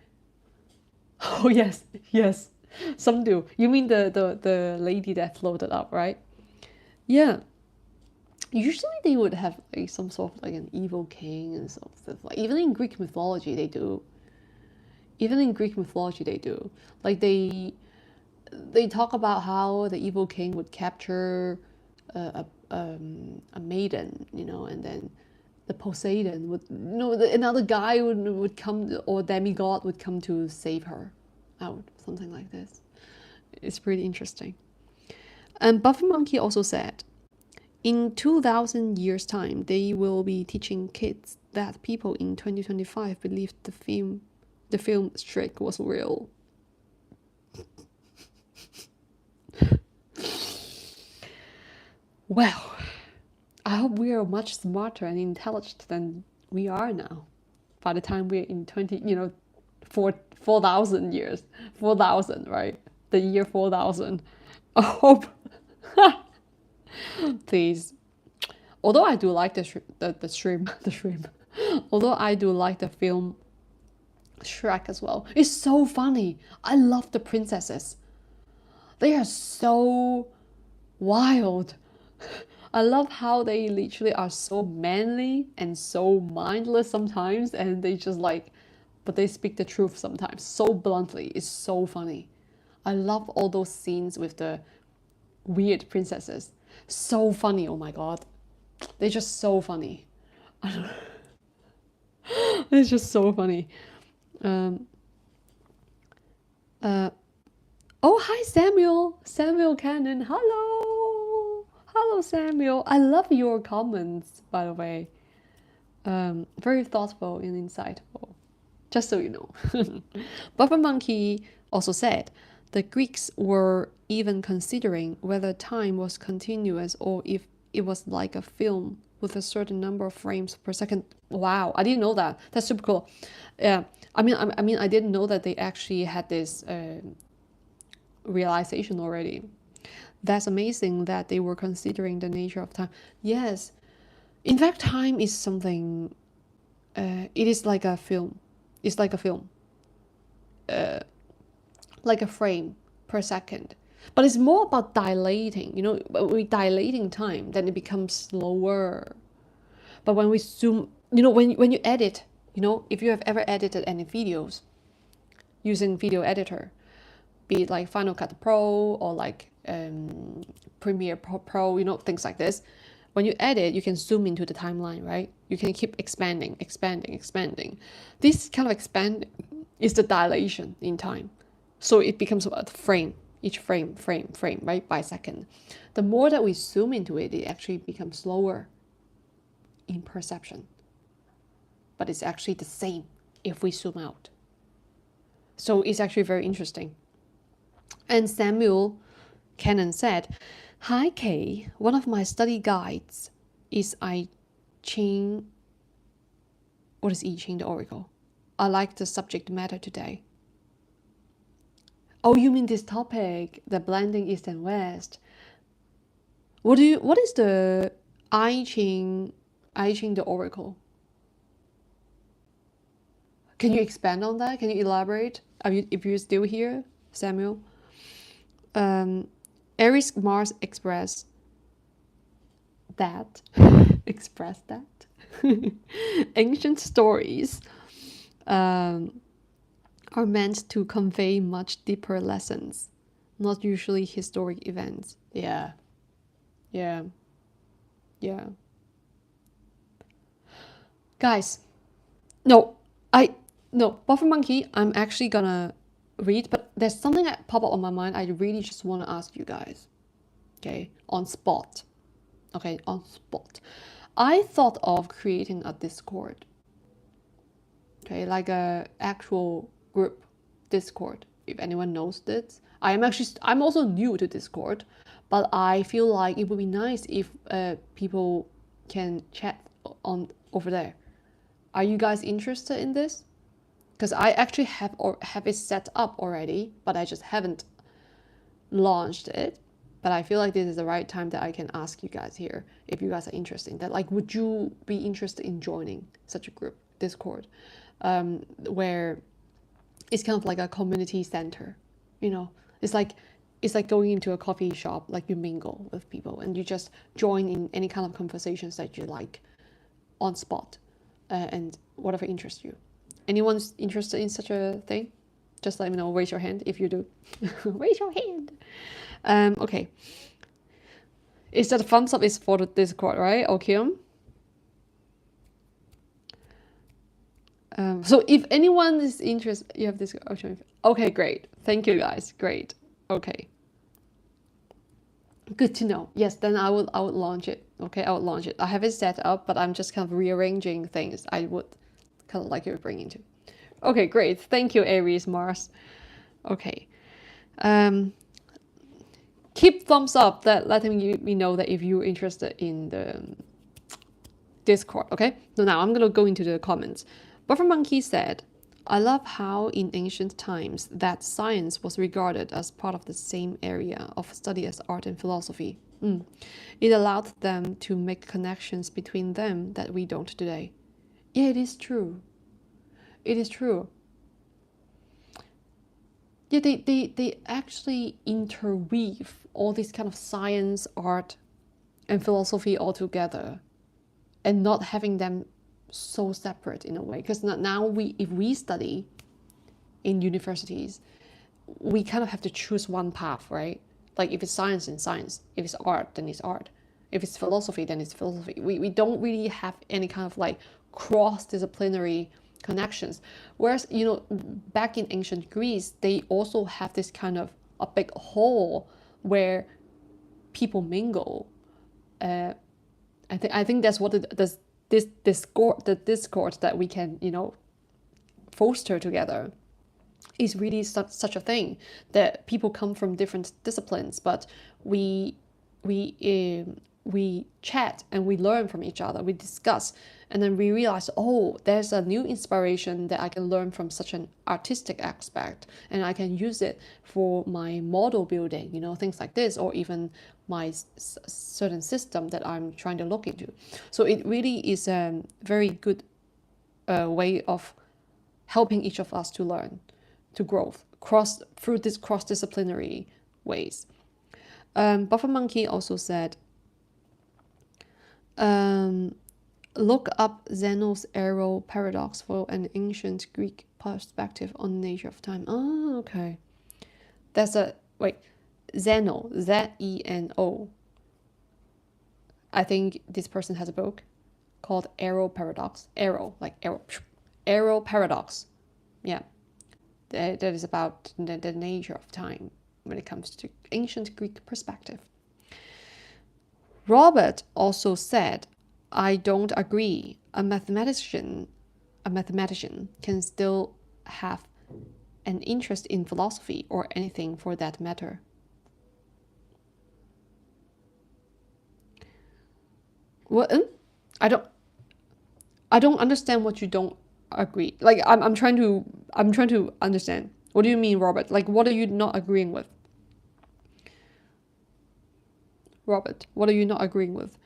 Oh yes, yes, some do. You mean the lady that floated up, right? Yeah. Usually they would have like some sort of like an evil king and stuff. Like even in Greek mythology they do. Like they talk about how the evil king would capture a maiden, and then the Poseidon would, another guy would come, or demigod would come to save her out, something like this. It's pretty interesting. And Buffy Monkey also said, in 2,000 years' time, they will be teaching kids that people in 2025 believed the film Shrek was real. Well, I hope we are much smarter and intelligent than We are now. By the time we're in 4,000 years, 4,000, right? The year 4,000. I hope. Please. Although I do like the shrimp, the shrimp. Although I do like the film Shrek as well. It's so funny. I love the princesses. They are so wild. I love how they literally are so manly and so mindless sometimes, and they just like, but they speak the truth sometimes so bluntly. It's so funny. I love all those scenes with the weird princesses. So funny, oh my god. They're just so funny. It's just so funny. Um, uh, oh, hi, Samuel. Samuel Cannon. Hello. Hello, Samuel. I love your comments, by the way. Very thoughtful and insightful. Just so you know. Buffer Monkey also said the Greeks were even considering whether time was continuous or if it was like a film with a certain number of frames per second. Wow, I didn't know that. That's super cool. Yeah, I mean, I didn't know that they actually had this realization already. That's amazing that they were considering the nature of time. Yes, in fact, time is something. It is like a film. It's like a film. Like a frame per second. But it's more about dilating. You know, when we're dilating time, then it becomes slower. But when we zoom, you know, when you edit, you know, if you have ever edited any videos using video editor, be it like Final Cut Pro or like Premiere Pro, you know, things like this. When you edit, you can zoom into the timeline, right? You can keep expanding, expanding, expanding. This kind of expanding is the dilation in time. So it becomes a frame, each frame, right, by second. The more that we zoom into it, it actually becomes slower in perception. But it's actually the same if we zoom out. So it's actually very interesting. And Samuel Cannon said, "Hi Kay, one of my study guides is I Ching. What is I Ching the Oracle? I like the subject matter today." Oh, you mean this topic, the blending East and West? What is the I Ching the Oracle? Can you expand on that? Can you elaborate? If you're still here, Samuel? Aries Mars express that. Express that. Ancient stories are meant to convey much deeper lessons, not usually historic events. Yeah. Yeah. Yeah. Guys, no, Buffer Monkey, I'm actually gonna read, but there's something that pop up on my mind. I really just want to ask you guys. Okay, on spot. Okay, on spot. I thought of creating a Discord. Okay, like a actual group Discord. If anyone knows this, I'm also new to Discord, but I feel like it would be nice if people can chat on over there. Are you guys interested in this? Because I actually have it set up already, but I just haven't launched it. But I feel like this is the right time that I can ask you guys here if you guys are interested in that. Like, would you be interested in joining such a group, Discord, where it's kind of like a community center? You know, it's like going into a coffee shop, like you mingle with people and you just join in any kind of conversations that you like on spot, and whatever interests you. Anyone's interested in such a thing? Just let me know. Raise your hand if you do. Raise your hand. Okay. Is that the thumbs up is for the Discord, right? Okay. So if anyone is interested, you have this option. Okay, great. Thank you guys. Great. Okay. Good to know. Yes, then I would launch it. Okay, I would launch it. I have it set up, but I'm just kind of rearranging things. I would kind of like you bringing to. Okay, great. Thank you, Aries Mars. Okay. Keep thumbs up, that letting me know that if you're interested in Discord, okay? So now I'm going to go into the comments. Buffer Monkey said, I love how in ancient times that science was regarded as part of the same area of study as art and philosophy. It allowed them to make connections between them that we don't today. Yeah, it is true. It is true. Yeah, they actually interweave all these kind of science, art, and philosophy all together, and not having them so separate in a way. Because now if we study in universities, we kind of have to choose one path, right? Like if it's science, then science. If it's art, then it's art. If it's philosophy, then it's philosophy. We don't really have any kind of like cross-disciplinary connections. Whereas, back in ancient Greece, they also have this kind of a big hall where people mingle. I think that's what this discord that we can foster together is really such a thing, that people come from different disciplines, but we chat and we learn from each other, we discuss, and then we realize, oh, there's a new inspiration that I can learn from such an artistic aspect, and I can use it for my model building, things like this, or even my certain system that I'm trying to look into. So it really is a very good way of helping each of us to learn, to grow through this cross-disciplinary ways. Buffer Monkey also said, look up Zeno's arrow paradox for an ancient Greek perspective on the nature of time. Oh, okay. That's Zeno, Zeno. I think this person has a book called Arrow Paradox. Arrow, like arrow. Arrow Paradox. Yeah. That is about the nature of time when it comes to ancient Greek perspective. Robert also said, I don't agree. A mathematician can still have an interest in philosophy or anything for that matter. What? I don't understand what you don't agree. Like I'm trying to understand. What do you mean, Robert? Like what are you not agreeing with? Robert, what are you not agreeing with?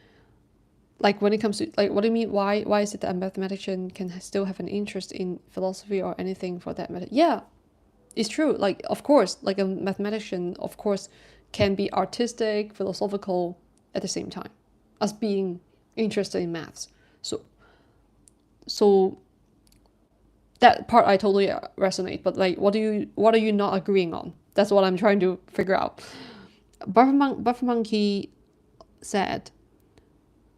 Like when it comes to, like, what do you mean? Why is it that a mathematician can still have an interest in philosophy or anything for that matter? Yeah, it's true. Like, of course, like a mathematician, of course, can be artistic, philosophical at the same time as being interested in maths. So that part I totally resonate. But like, what are you not agreeing on? That's what I'm trying to figure out. Buffer Monkey said,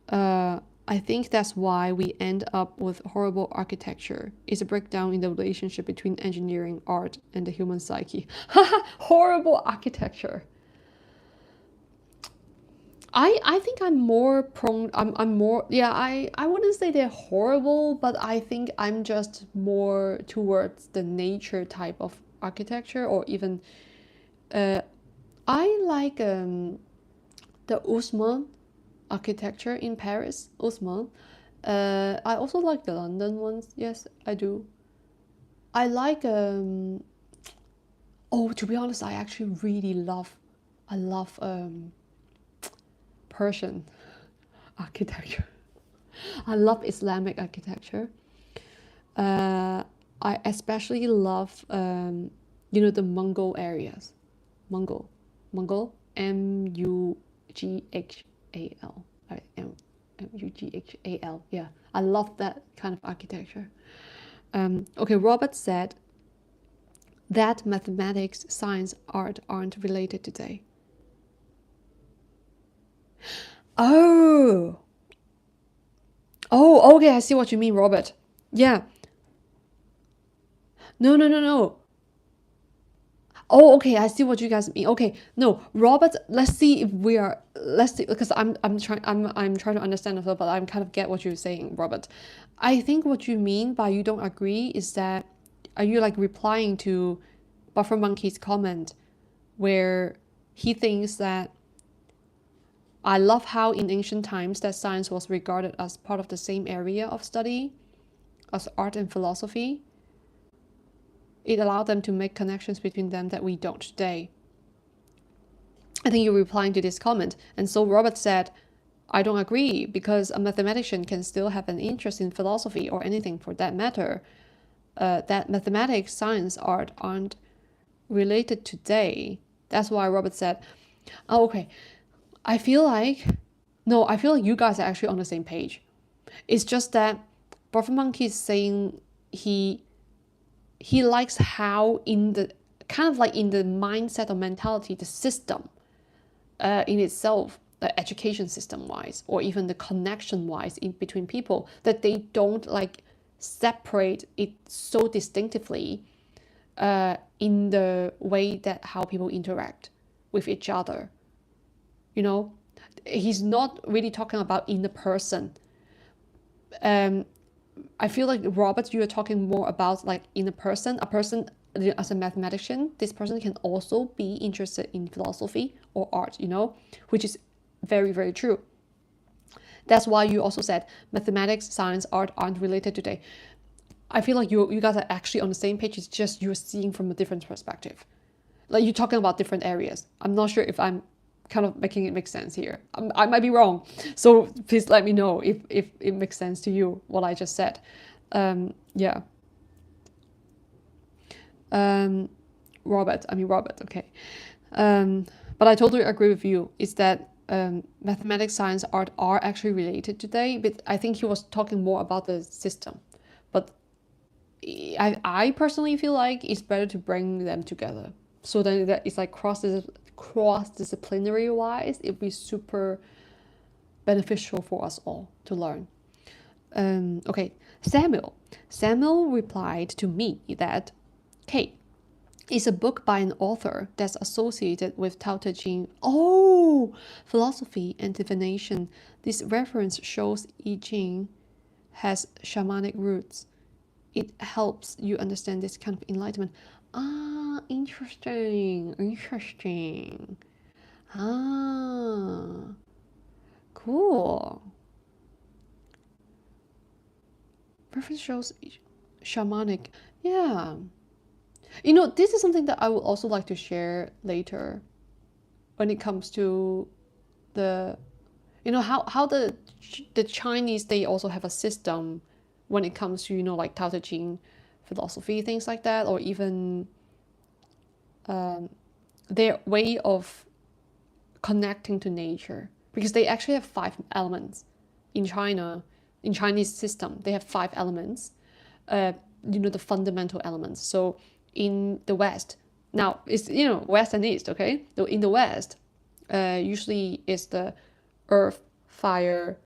I think that's why we end up with horrible architecture. It's a breakdown in the relationship between engineering, art, and the human psyche. Horrible architecture. I think I'm more prone. I'm more. Yeah, I wouldn't say they're horrible, but I think I'm just more towards the nature type of architecture, or even I like the Haussmann architecture in Paris, Haussmann. I also like the London ones. Yes, I do. I like oh, to be honest, I actually really love Persian architecture. I love Islamic architecture. I especially love the Mongol areas. Mongol, Mughal. Mughal. Yeah, I love that kind of architecture. Okay, Robert said that mathematics, science, art aren't related today. Oh, okay, I see what you mean, Robert. Yeah. No. Oh, okay, I see what you guys mean. Okay, no, Robert, let's see, because I'm trying to understand as well, but I'm kind of get what you're saying, Robert. I think what you mean by you don't agree is that, are you like replying to Buffer Monkey's comment where he thinks that I love how in ancient times that science was regarded as part of the same area of study as art and philosophy. It allowed them to make connections between them that we don't today. I think you're replying to this comment. And so Robert said, I don't agree, because a mathematician can still have an interest in philosophy or anything for that matter. That mathematics, science, art aren't related today. That's why Robert said, oh, okay, I feel like you guys are actually on the same page. It's just that Professor Monkey is saying he likes how in the kind of like in the mindset or mentality, the system in itself, the education system wise, or even the connection wise in between people, that they don't like separate it so distinctively in the way that how people interact with each other. You know, he's not really talking about in the person. I feel like Robert, you are talking more about like in a person as a mathematician. This person can also be interested in philosophy or art, you know, which is very, very true. That's why you also said mathematics, science, art aren't related today. I feel like you guys are actually on the same page. It's just you're seeing from a different perspective. Like you're talking about different areas. I'm not sure if I'm kind of making it make sense here. I might be wrong. So please let me know if it makes sense to you, what I just said. Yeah. Robert, okay. But I totally agree with you. Is that mathematics, science, art are actually related today, but I think he was talking more about the system. But I personally feel like it's better to bring them together. So then that it's like cross-disciplinary wise, it'd be super beneficial for us all to learn. Okay, Samuel replied to me that, okay, it's a book by an author that's associated with Tao Te Ching. Oh, philosophy and divination. This reference shows I Ching has shamanic roots. It helps you understand this kind of enlightenment. Ah, interesting. Ah, cool. Reference shows shamanic. Yeah. You know, this is something that I would also like to share later when it comes to the, you know, how the Chinese, they also have a system when it comes to, you know, like Tao Te Ching philosophy, things like that, or even their way of connecting to nature, because they actually have 5 elements in China. In Chinese system, they have 5 elements, you know, the fundamental elements. So in the West, now it's, you know, West and East, okay? So in the West, usually it's the earth, fire,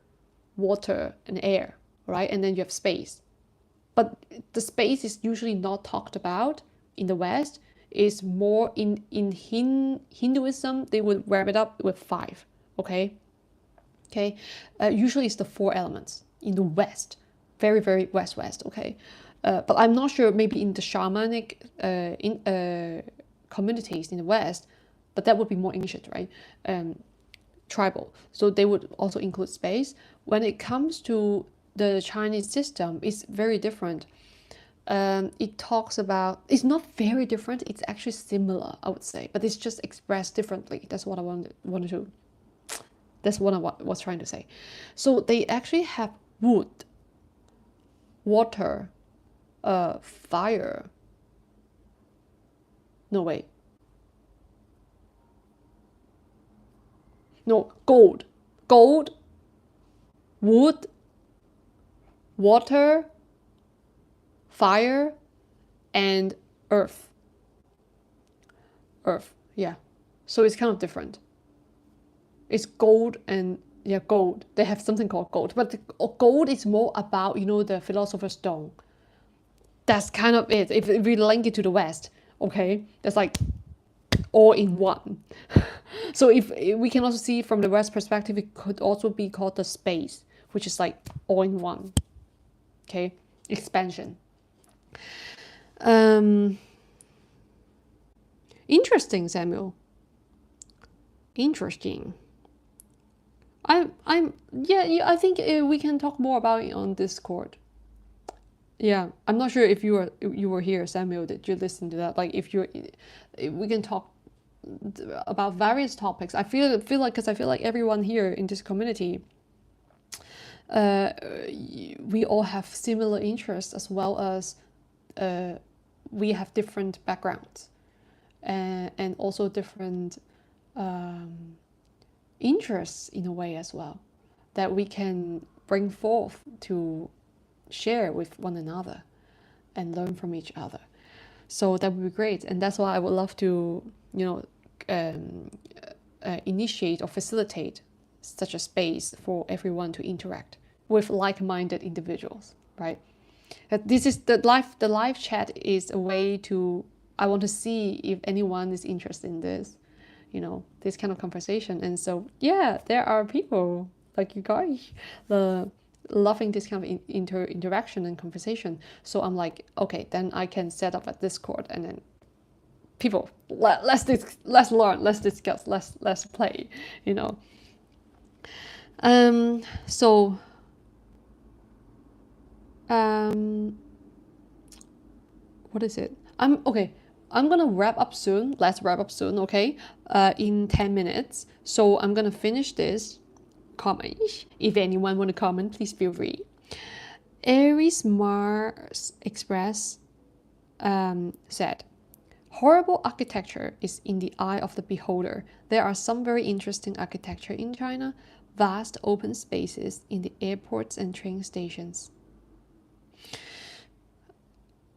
water, and air, right? And then you have space. But the space is usually not talked about in the West. Is more in Hinduism, they would wrap it up with 5, okay? Okay, usually it's the 4 elements in the West, very, very West, okay? But I'm not sure, maybe in the shamanic communities in the West, but that would be more ancient, right? Tribal. So they would also include space. When it comes to the Chinese system, it's very different. It talks about, it's not very different, it's actually similar, I would say, but it's just expressed differently. That's what I was trying to say. So they actually have wood, water, fire. No, wait. No, gold. Gold, wood, water, fire, and earth. Earth, yeah. So it's kind of different. It's gold and, yeah, gold. They have something called gold. But gold is more about, you know, the philosopher's stone. That's kind of it. If we link it to the West, okay? That's like all in one. So if we can also see from the West perspective, it could also be called the space, which is like all in one. Okay? Expansion. Interesting, Samuel. Interesting. Yeah, I think we can talk more about it on Discord. Yeah, I'm not sure if you were here, Samuel. Did you listen to that? Like, if we can talk about various topics. I feel like because I feel like everyone here in this community, uh, we all have similar interests as well as uh, we have different backgrounds and also different um, interests in a way as well that we can bring forth to share with one another and learn from each other. So that would be great, and that's why I would love to, um, initiate or facilitate such a space for everyone to interact with like-minded individuals, right? This is the live. The live chat is a way to. I want to see if anyone is interested in this, this kind of conversation. And so, yeah, there are people like you guys, loving this kind of interaction and conversation. So I'm like, okay, then I can set up a Discord, and then people, let's learn, let's discuss, let's play, you know. So what is it? I'm gonna wrap up soon. Let's wrap up soon, okay? In 10 minutes. So I'm gonna finish this comment. If anyone want to comment, please feel free. Aries Mars Express said, horrible architecture is in the eye of the beholder. There are some very interesting architecture in China, vast open spaces in the airports and train stations.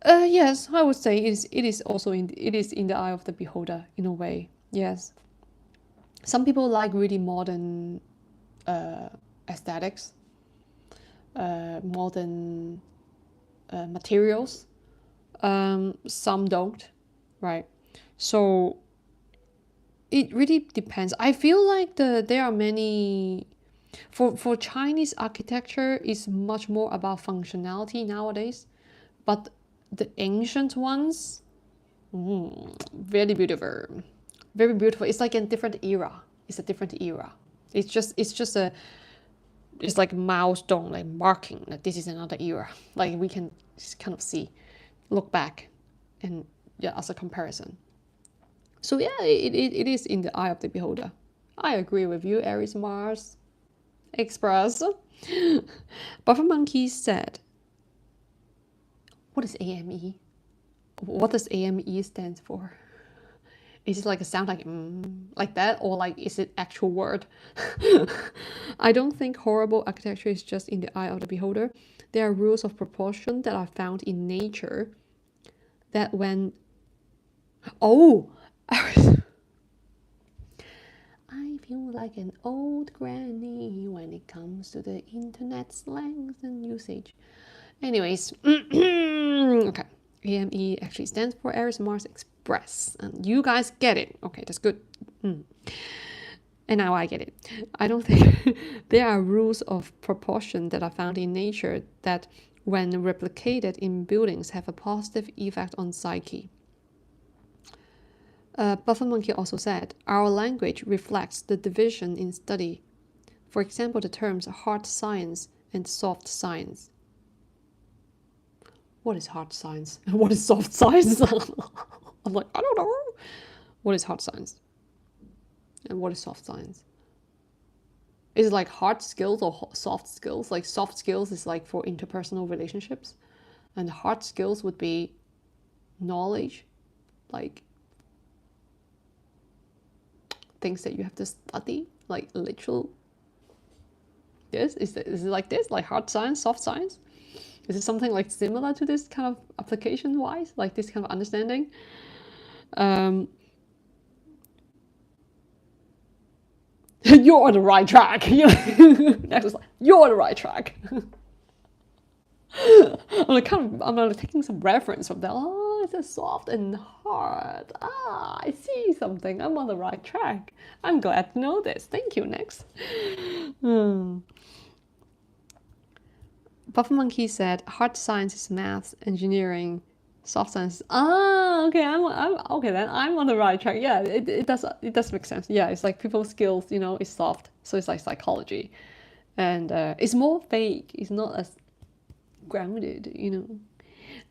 Yes, I would say it is also it is in the eye of the beholder in a way. Yes, some people like really modern aesthetics, modern materials. Some don't, right? So it really depends. I feel like there are many. For Chinese architecture is much more about functionality nowadays, but the ancient ones, very beautiful, very beautiful. It's like a different era. It's a different era. It's like a milestone, like marking that this is another era. Like we can just kind of see, look back, and yeah, as a comparison. So yeah, it is in the eye of the beholder. I agree with you, Aries Mars Express. Buffer Monkey said, "What is AME? What does AME stand for? Is it like a sound like that, or like is it actual word?" I don't think horrible architecture is just in the eye of the beholder. There are rules of proportion that are found in nature that when oh I feel like an old granny when it comes to the internet slangs and usage. Anyways, okay. AME actually stands for Aries Mars Express, and you guys get it. Okay, that's good. And now I get it. I don't think there are rules of proportion that are found in nature that, when replicated in buildings, have a positive effect on psyche. Buffer Monkey also said, our language reflects the division in study. For example, the terms hard science and soft science. What is hard science? What is soft science? I'm like, I don't know. What is hard science? And what is soft science? Is it like hard skills or soft skills? Like soft skills is like for interpersonal relationships, and hard skills would be knowledge, like things that you have to study, like literal. Yes, is it like this, like hard science, soft science? Is it something like similar to this kind of application-wise, like this kind of understanding? You're on the right track. Next is like, you're on the right track. I'm taking some reference from that. Oh, it's a soft and hard. Ah, I see something. I'm on the right track. I'm glad to know this. Thank you. Next. Buffer Monkey said, hard science is maths, engineering, Soft sense. Ah, okay. I'm okay. Then I'm on the right track. Yeah, it does make sense. Yeah, it's like people's skills, is soft. So it's like psychology, and it's more vague. It's not as grounded.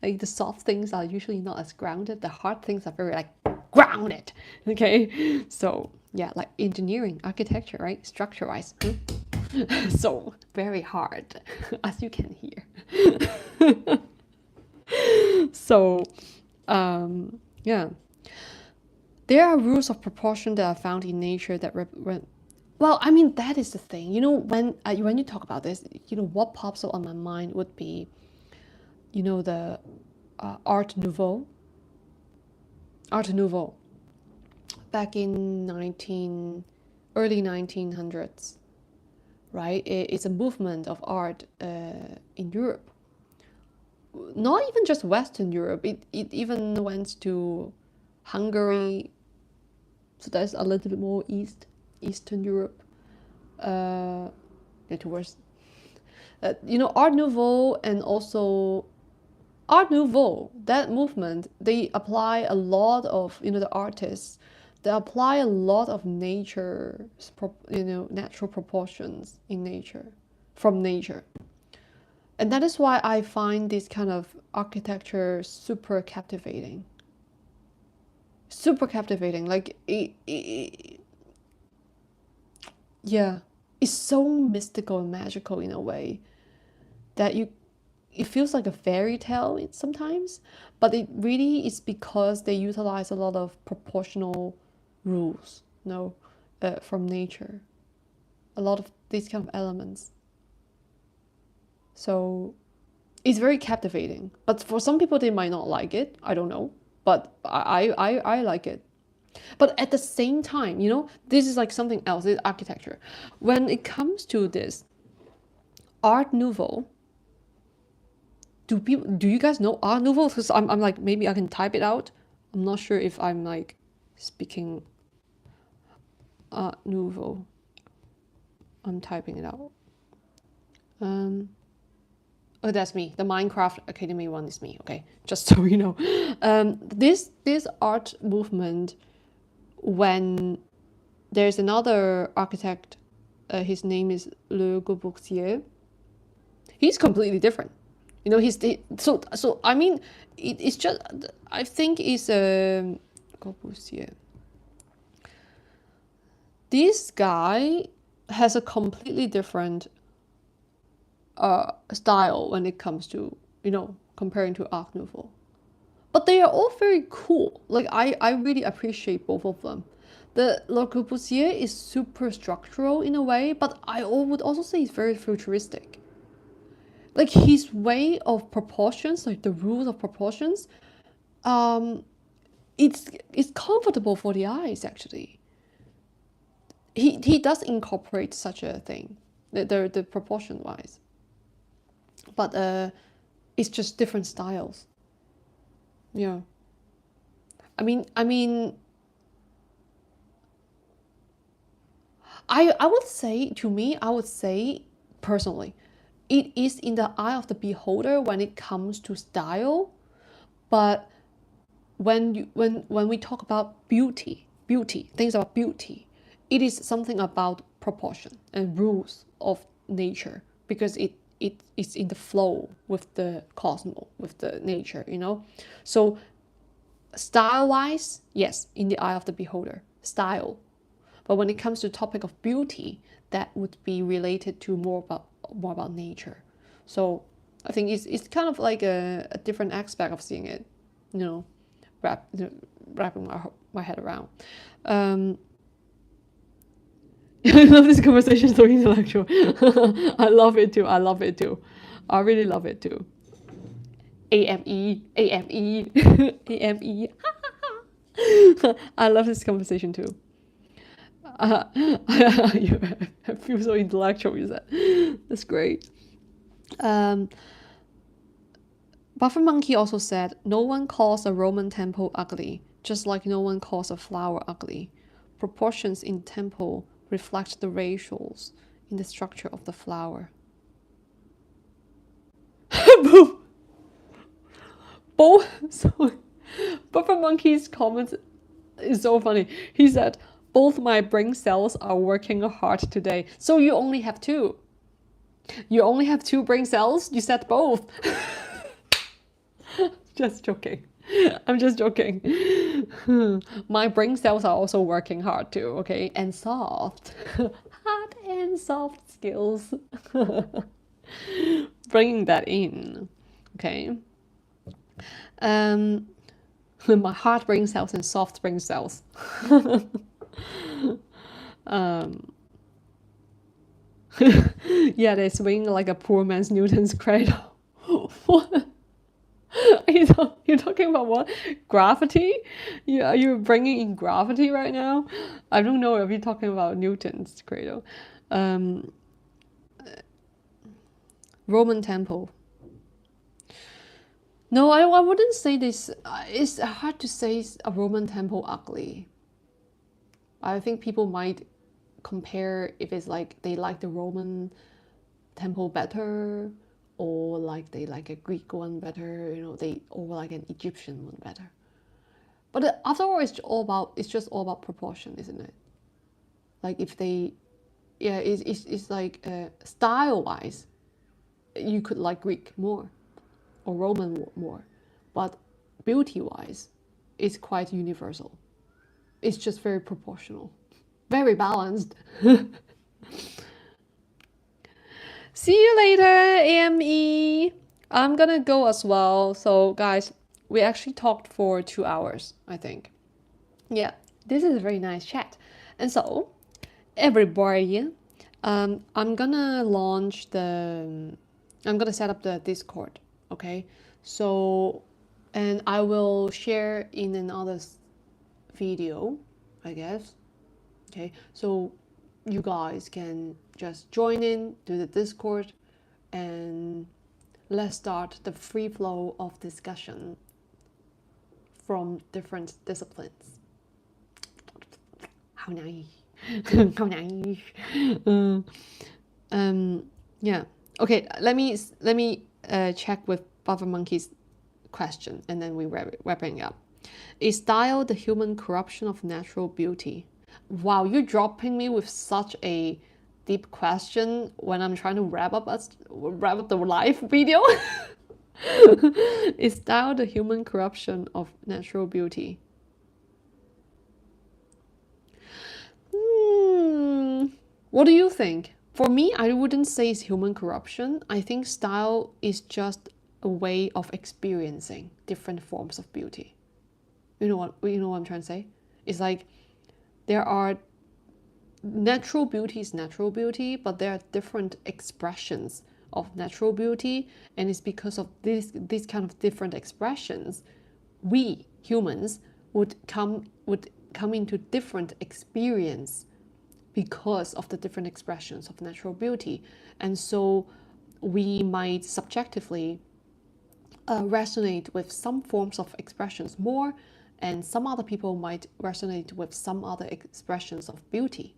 Like the soft things are usually not as grounded. The hard things are very like grounded. Okay, so yeah, like engineering, architecture, right? Structure wise, so very hard, as you can hear. So, yeah, there are rules of proportion that are found in nature that well, I mean that is the thing. When you talk about this, what pops up on my mind would be, the Art Nouveau. Art Nouveau, back in early 1900s, right? It's a movement of art in Europe. Not even just Western Europe. It even went to Hungary, so that's a little bit more Eastern Europe. Yeah, towards Art Nouveau, and also Art Nouveau, that movement, they apply a lot of, the artists, they apply a lot of natural proportions in nature, from nature. And that is why I find this kind of architecture super captivating. Super captivating. Like, yeah, it's so mystical and magical in a way that it feels like a fairy tale sometimes, but it really is because they utilize a lot of proportional rules, from nature, a lot of these kind of elements. So it's very captivating. But for some people, they might not like it. I don't know, but I like it. But at the same time, this is like something else. It's architecture. When it comes to this Art Nouveau, do you guys know Art Nouveau? Because I'm like, maybe I can type it out. I'm not sure if I'm like speaking Art Nouveau. I'm typing it out. Oh, that's me. The Minecraft Academy one is me. Okay, just so you know, this art movement, when there's another architect, his name is Le Corbusier. He's completely different. So I mean, it's just, I think it's Corbusier. This guy has a completely different style when it comes to, comparing to Art Nouveau. But they are all very cool. Like, I really appreciate both of them. The Le Corbusier is super structural in a way, but I would also say it's very futuristic. Like, his way of proportions, like the rules of proportions, it's comfortable for the eyes actually. He does incorporate such a thing, the proportion wise, but it's just different styles. Yeah, I mean, I would say, to me, I would say personally, it is in the eye of the beholder when it comes to style. But when we talk about beauty, things about beauty, it is something about proportion and rules of nature, because it is in the flow with the cosmos, with the nature. So style wise, yes, in the eye of the beholder, style. But when it comes to the topic of beauty, that would be related to more about nature. So I think it's kind of like a different aspect of seeing it, you know, wrapping my head around. I love this conversation, so intellectual. I love it too. I really love it too. AME, AME, AME. I love this conversation too. I feel so intellectual with that. That's great. Buffer Monkey also said, no one calls a Roman temple ugly, just like no one calls a flower ugly. Proportions in temple reflect the ratios in the structure of the flower. both. So, Buffer Monkey's comment is so funny. He said, both my brain cells are working hard today. So you only have two. You only have two brain cells? You said both. Just joking. I'm just joking. My brain cells are also working hard too, okay? And soft. Hard and soft skills. Bringing that in, okay? My hard brain cells and soft brain cells. Yeah, they swing like a poor man's Newton's cradle. What? You're talking about what? Gravity? Are you bringing in gravity right now? I don't know if you're talking about Newton's cradle. Roman temple. No, I wouldn't say this. It's hard to say a Roman temple ugly. I think people might compare if it's like they like the Roman temple better, or like they like a Greek one better, or like an Egyptian one better. But after all, it's just all about proportion, isn't it? Like if they, yeah, it's like style wise, you could like Greek more, or Roman more, but beauty wise, it's quite universal. It's just very proportional, very balanced. See you later, AME. I'm gonna go as well. So, guys, we actually talked for 2 hours, I think. Yeah, this is a very nice chat. And so, everybody, I'm gonna launch the. I'm gonna set up the Discord, okay? So, and I will share in another video, I guess. Okay, so you guys can just join in to the Discord and let's start the free flow of discussion from different disciplines. How nice. How nice. Yeah. Okay, let me check with Buffer Monkey's question and then we wrapping up. Is style the human corruption of natural beauty? Wow, you're dropping me with such a deep question when I'm trying to wrap up the live video. Is style the human corruption of natural beauty? What do you think? For me, I wouldn't say it's human corruption. I think style is just a way of experiencing different forms of beauty. You know what I'm trying to say? It's like there are natural beauty is natural beauty, but there are different expressions of natural beauty, and it's because of these kind of different expressions, we humans would come into different experience because of the different expressions of natural beauty, and so we might subjectively resonate with some forms of expressions more, and some other people might resonate with some other expressions of beauty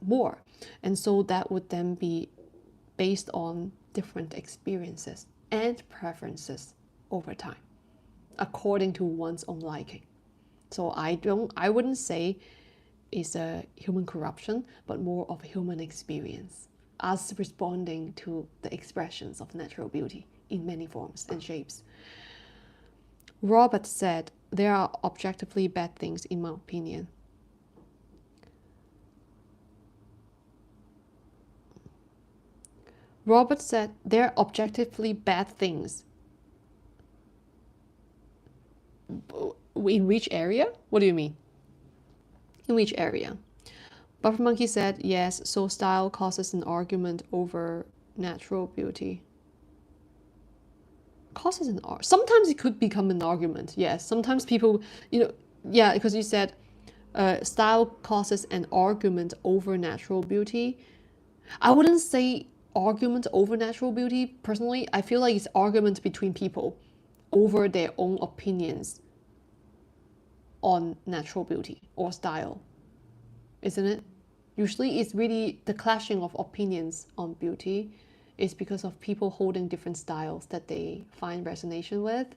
more. And so that would then be based on different experiences and preferences over time, according to one's own liking. So I wouldn't say it's a human corruption, but more of a human experience, us responding to the expressions of natural beauty in many forms and shapes. Robert said, there are objectively bad things in my opinion. Robert said, there are objectively bad things. In which area? What do you mean? In which area? Buffer Monkey said, yes, so style causes an argument over natural beauty. Causes an argument. Sometimes it could become an argument, yes. Sometimes people, yeah, because you said style causes an argument over natural beauty. I wouldn't say argument over natural beauty. Personally, I feel like it's argument between people over their own opinions on natural beauty or style, isn't it? Usually it's really the clashing of opinions on beauty, is because of people holding different styles that they find resonation with,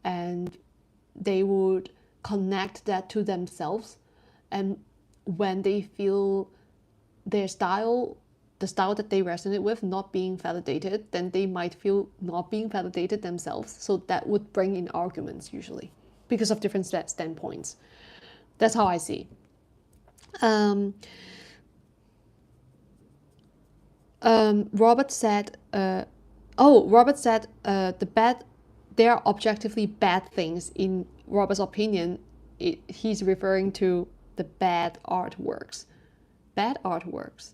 and they would connect that to themselves. And when they feel their style, the style that they resonate with, not being validated, then they might feel not being validated themselves. So that would bring in arguments usually because of different standpoints. That's how I see. Robert said, there are objectively bad things in Robert's opinion. He's referring to the bad artworks. Bad artworks.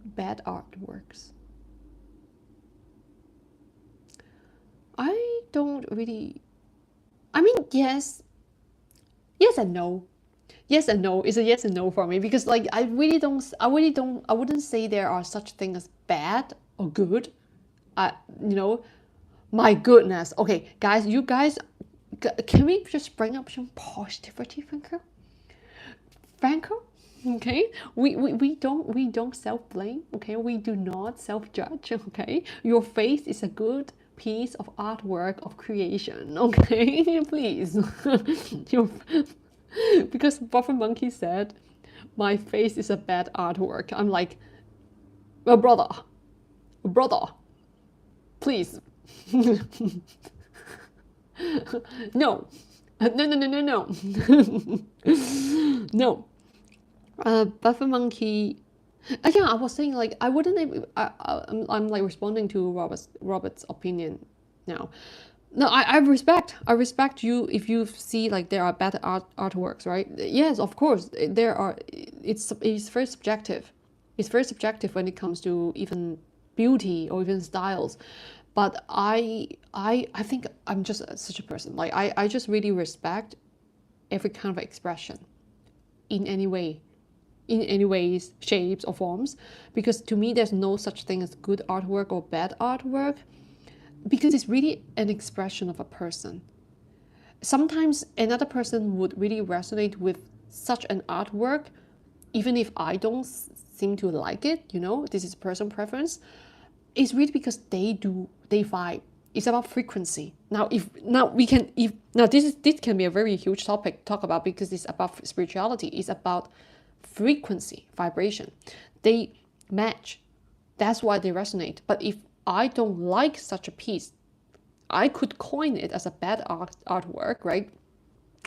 Bad artworks. I don't really. I mean, yes and no. Yes and no. It's a yes and no for me because like I wouldn't say there are such things as bad or good. My goodness. Okay, guys, you guys, can we just bring up some positivity, Franco? Okay, we don't self-blame. Okay, we do not self-judge. Okay, your face is a good piece of artwork of creation. Okay, please. Because Buffer Monkey said, my face is a bad artwork. I'm like, well, brother, please. No. No. Buffer Monkey. Yeah, I was saying like I wouldn't. I'm like responding to Robert's opinion now. No, I respect you if you see like there are better artworks, right? Yes, of course there are. It's very subjective. It's very subjective when it comes to even beauty or even styles. But I think I'm just such a person. Like I just really respect every kind of expression in any way, in any ways, shapes or forms, because to me there's no such thing as good artwork or bad artwork, because it's really an expression of a person. Sometimes another person would really resonate with such an artwork, even if I don't seem to like it, this is personal preference. It's really because they vibe. It's about frequency. Now this can be a very huge topic to talk about because it's about spirituality. It's about frequency, vibration. They match. That's why they resonate. But if I don't like such a piece, I could coin it as a bad artwork, right?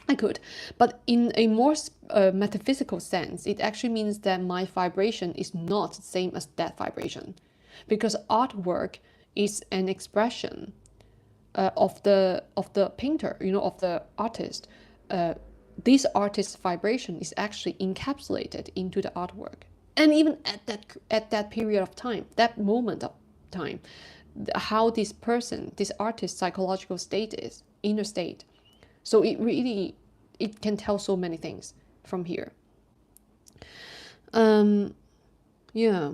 I could. But in a more metaphysical sense, it actually means that my vibration is not the same as that vibration. Because artwork is an expression of the painter, of the artist. This artist's vibration is actually encapsulated into the artwork. And even at that period of time, that moment of time, how this artist's psychological state is, inner state. So it can tell so many things from here. Yeah.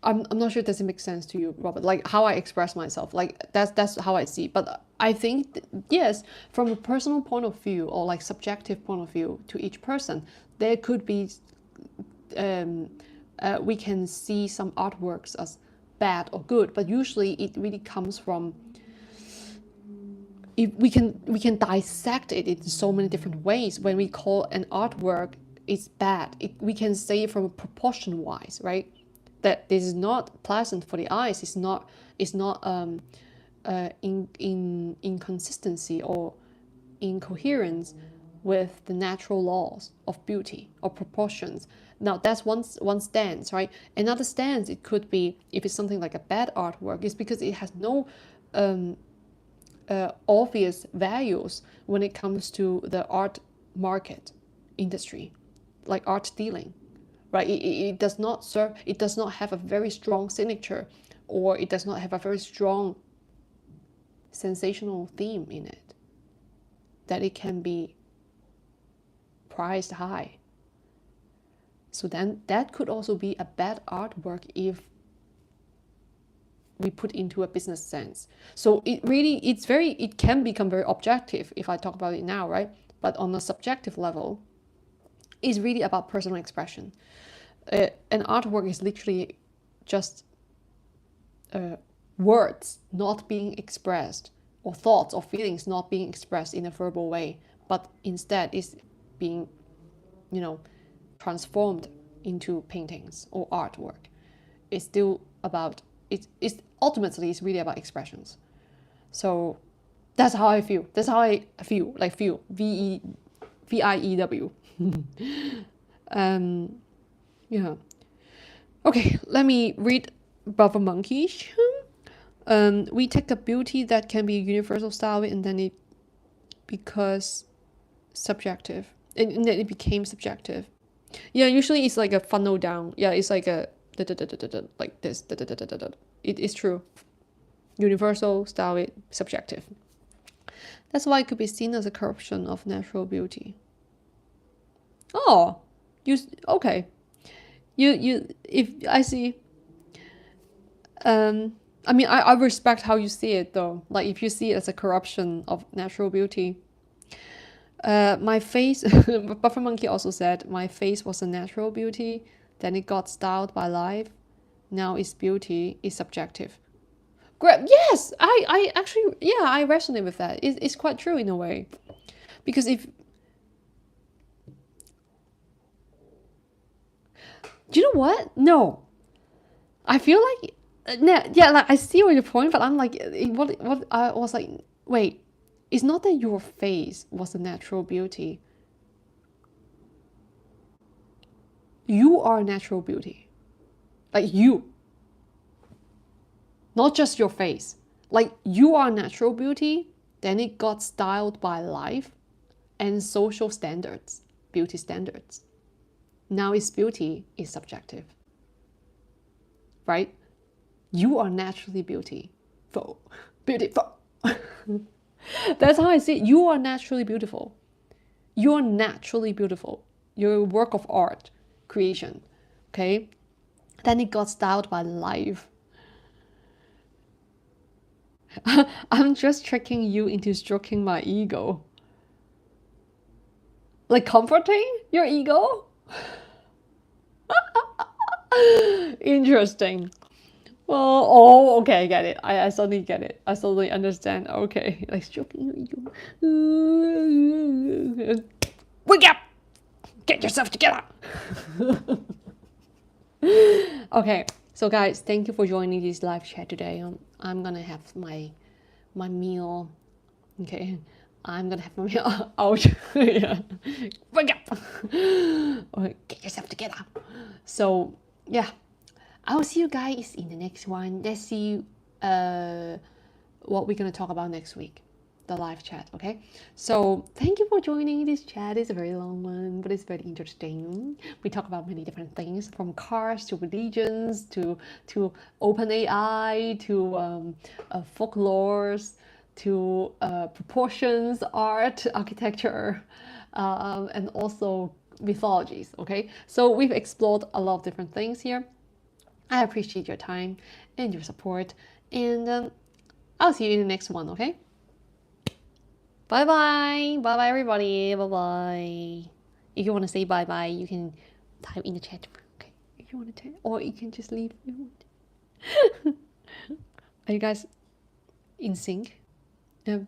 I'm not sure it doesn't make sense to you, Robert. Like how I express myself, like that's how I see. But I think yes, from a personal point of view or like subjective point of view to each person, there could be. We can see some artworks as bad or good, but usually it really comes from. We can dissect it in so many different ways. When we call an artwork is bad, we can say it from a proportion wise, right? That this is not pleasant for the eyes. It's not in inconsistency or incoherence with the natural laws of beauty or proportions. Now that's one stance, right? Another stance it could be, if it's something like a bad artwork, is because it has no obvious values when it comes to the art market industry, like art dealing. Right? It does not serve. It does not have a very strong signature, or it does not have a very strong sensational theme in it that it can be priced high. So then that could also be a bad artwork if we put into a business sense. So it can become very objective if I talk about it now, right? But on a subjective level, is really about personal expression. An artwork is literally just words not being expressed, or thoughts or feelings not being expressed in a verbal way, but instead is being, transformed into paintings or artwork. It's still about it's ultimately it's really about expressions. So that's how I feel. That's how I feel. Like feel. VIEW. Yeah. Okay, let me read Buffer Monkeys. We take a beauty that can be a universal style and then it because subjective. And then it became subjective. Yeah, usually it's like a funnel down. Yeah, it's like a like this. It is true. Universal, style, subjective. That's why it could be seen as a corruption of natural beauty. Oh, okay. You if I see. I mean, I respect how you see it though. Like if you see it as a corruption of natural beauty. My face, Buffer Monkey also said, my face was a natural beauty, then it got styled by life. Now its beauty is subjective. Great. Yes, I actually, yeah, I resonate with that. It's quite true in a way. Because if, do you know what? No. I feel like, yeah, like I see your point, but I'm like, what I was like, wait, it's not that your face was a natural beauty. You are a natural beauty. Like you. Not just your face. Like you are a natural beauty, then it got styled by life and social standards, beauty standards. Now its beauty is subjective. Right? You are naturally beautiful. Beautiful. That's how I see it. You are naturally beautiful. You are naturally beautiful. You're a work of art, creation. Okay? Then it got styled by life. I'm just tricking you into stroking my ego. Like comforting your ego? Interesting. Well, oh, okay, I get it. I suddenly get it. I suddenly understand. Okay, like stroking your ego. Wake up! Get yourself together! Okay, so guys, thank you for joining this live chat today. I'm gonna have my meal. Okay, I'm gonna have my meal out. Yeah. Wake up! Okay, get yourself together. So yeah, I will see you guys in the next one. Let's see what we're gonna talk about next week. The live chat, okay? So thank you for joining this chat. It's a very long one, but it's very interesting. We talk about many different things, from cars to religions to open AI to folklores to proportions, art, architecture, and also mythologies. Okay, so we've explored a lot of different things here. I appreciate your time and your support, and I'll see you in the next one. Okay. Bye bye. Bye bye, everybody. Bye bye. If you want to say bye bye, you can type in the chat. Okay. If you want to, or you can just leave. Are you guys in sync? Bye.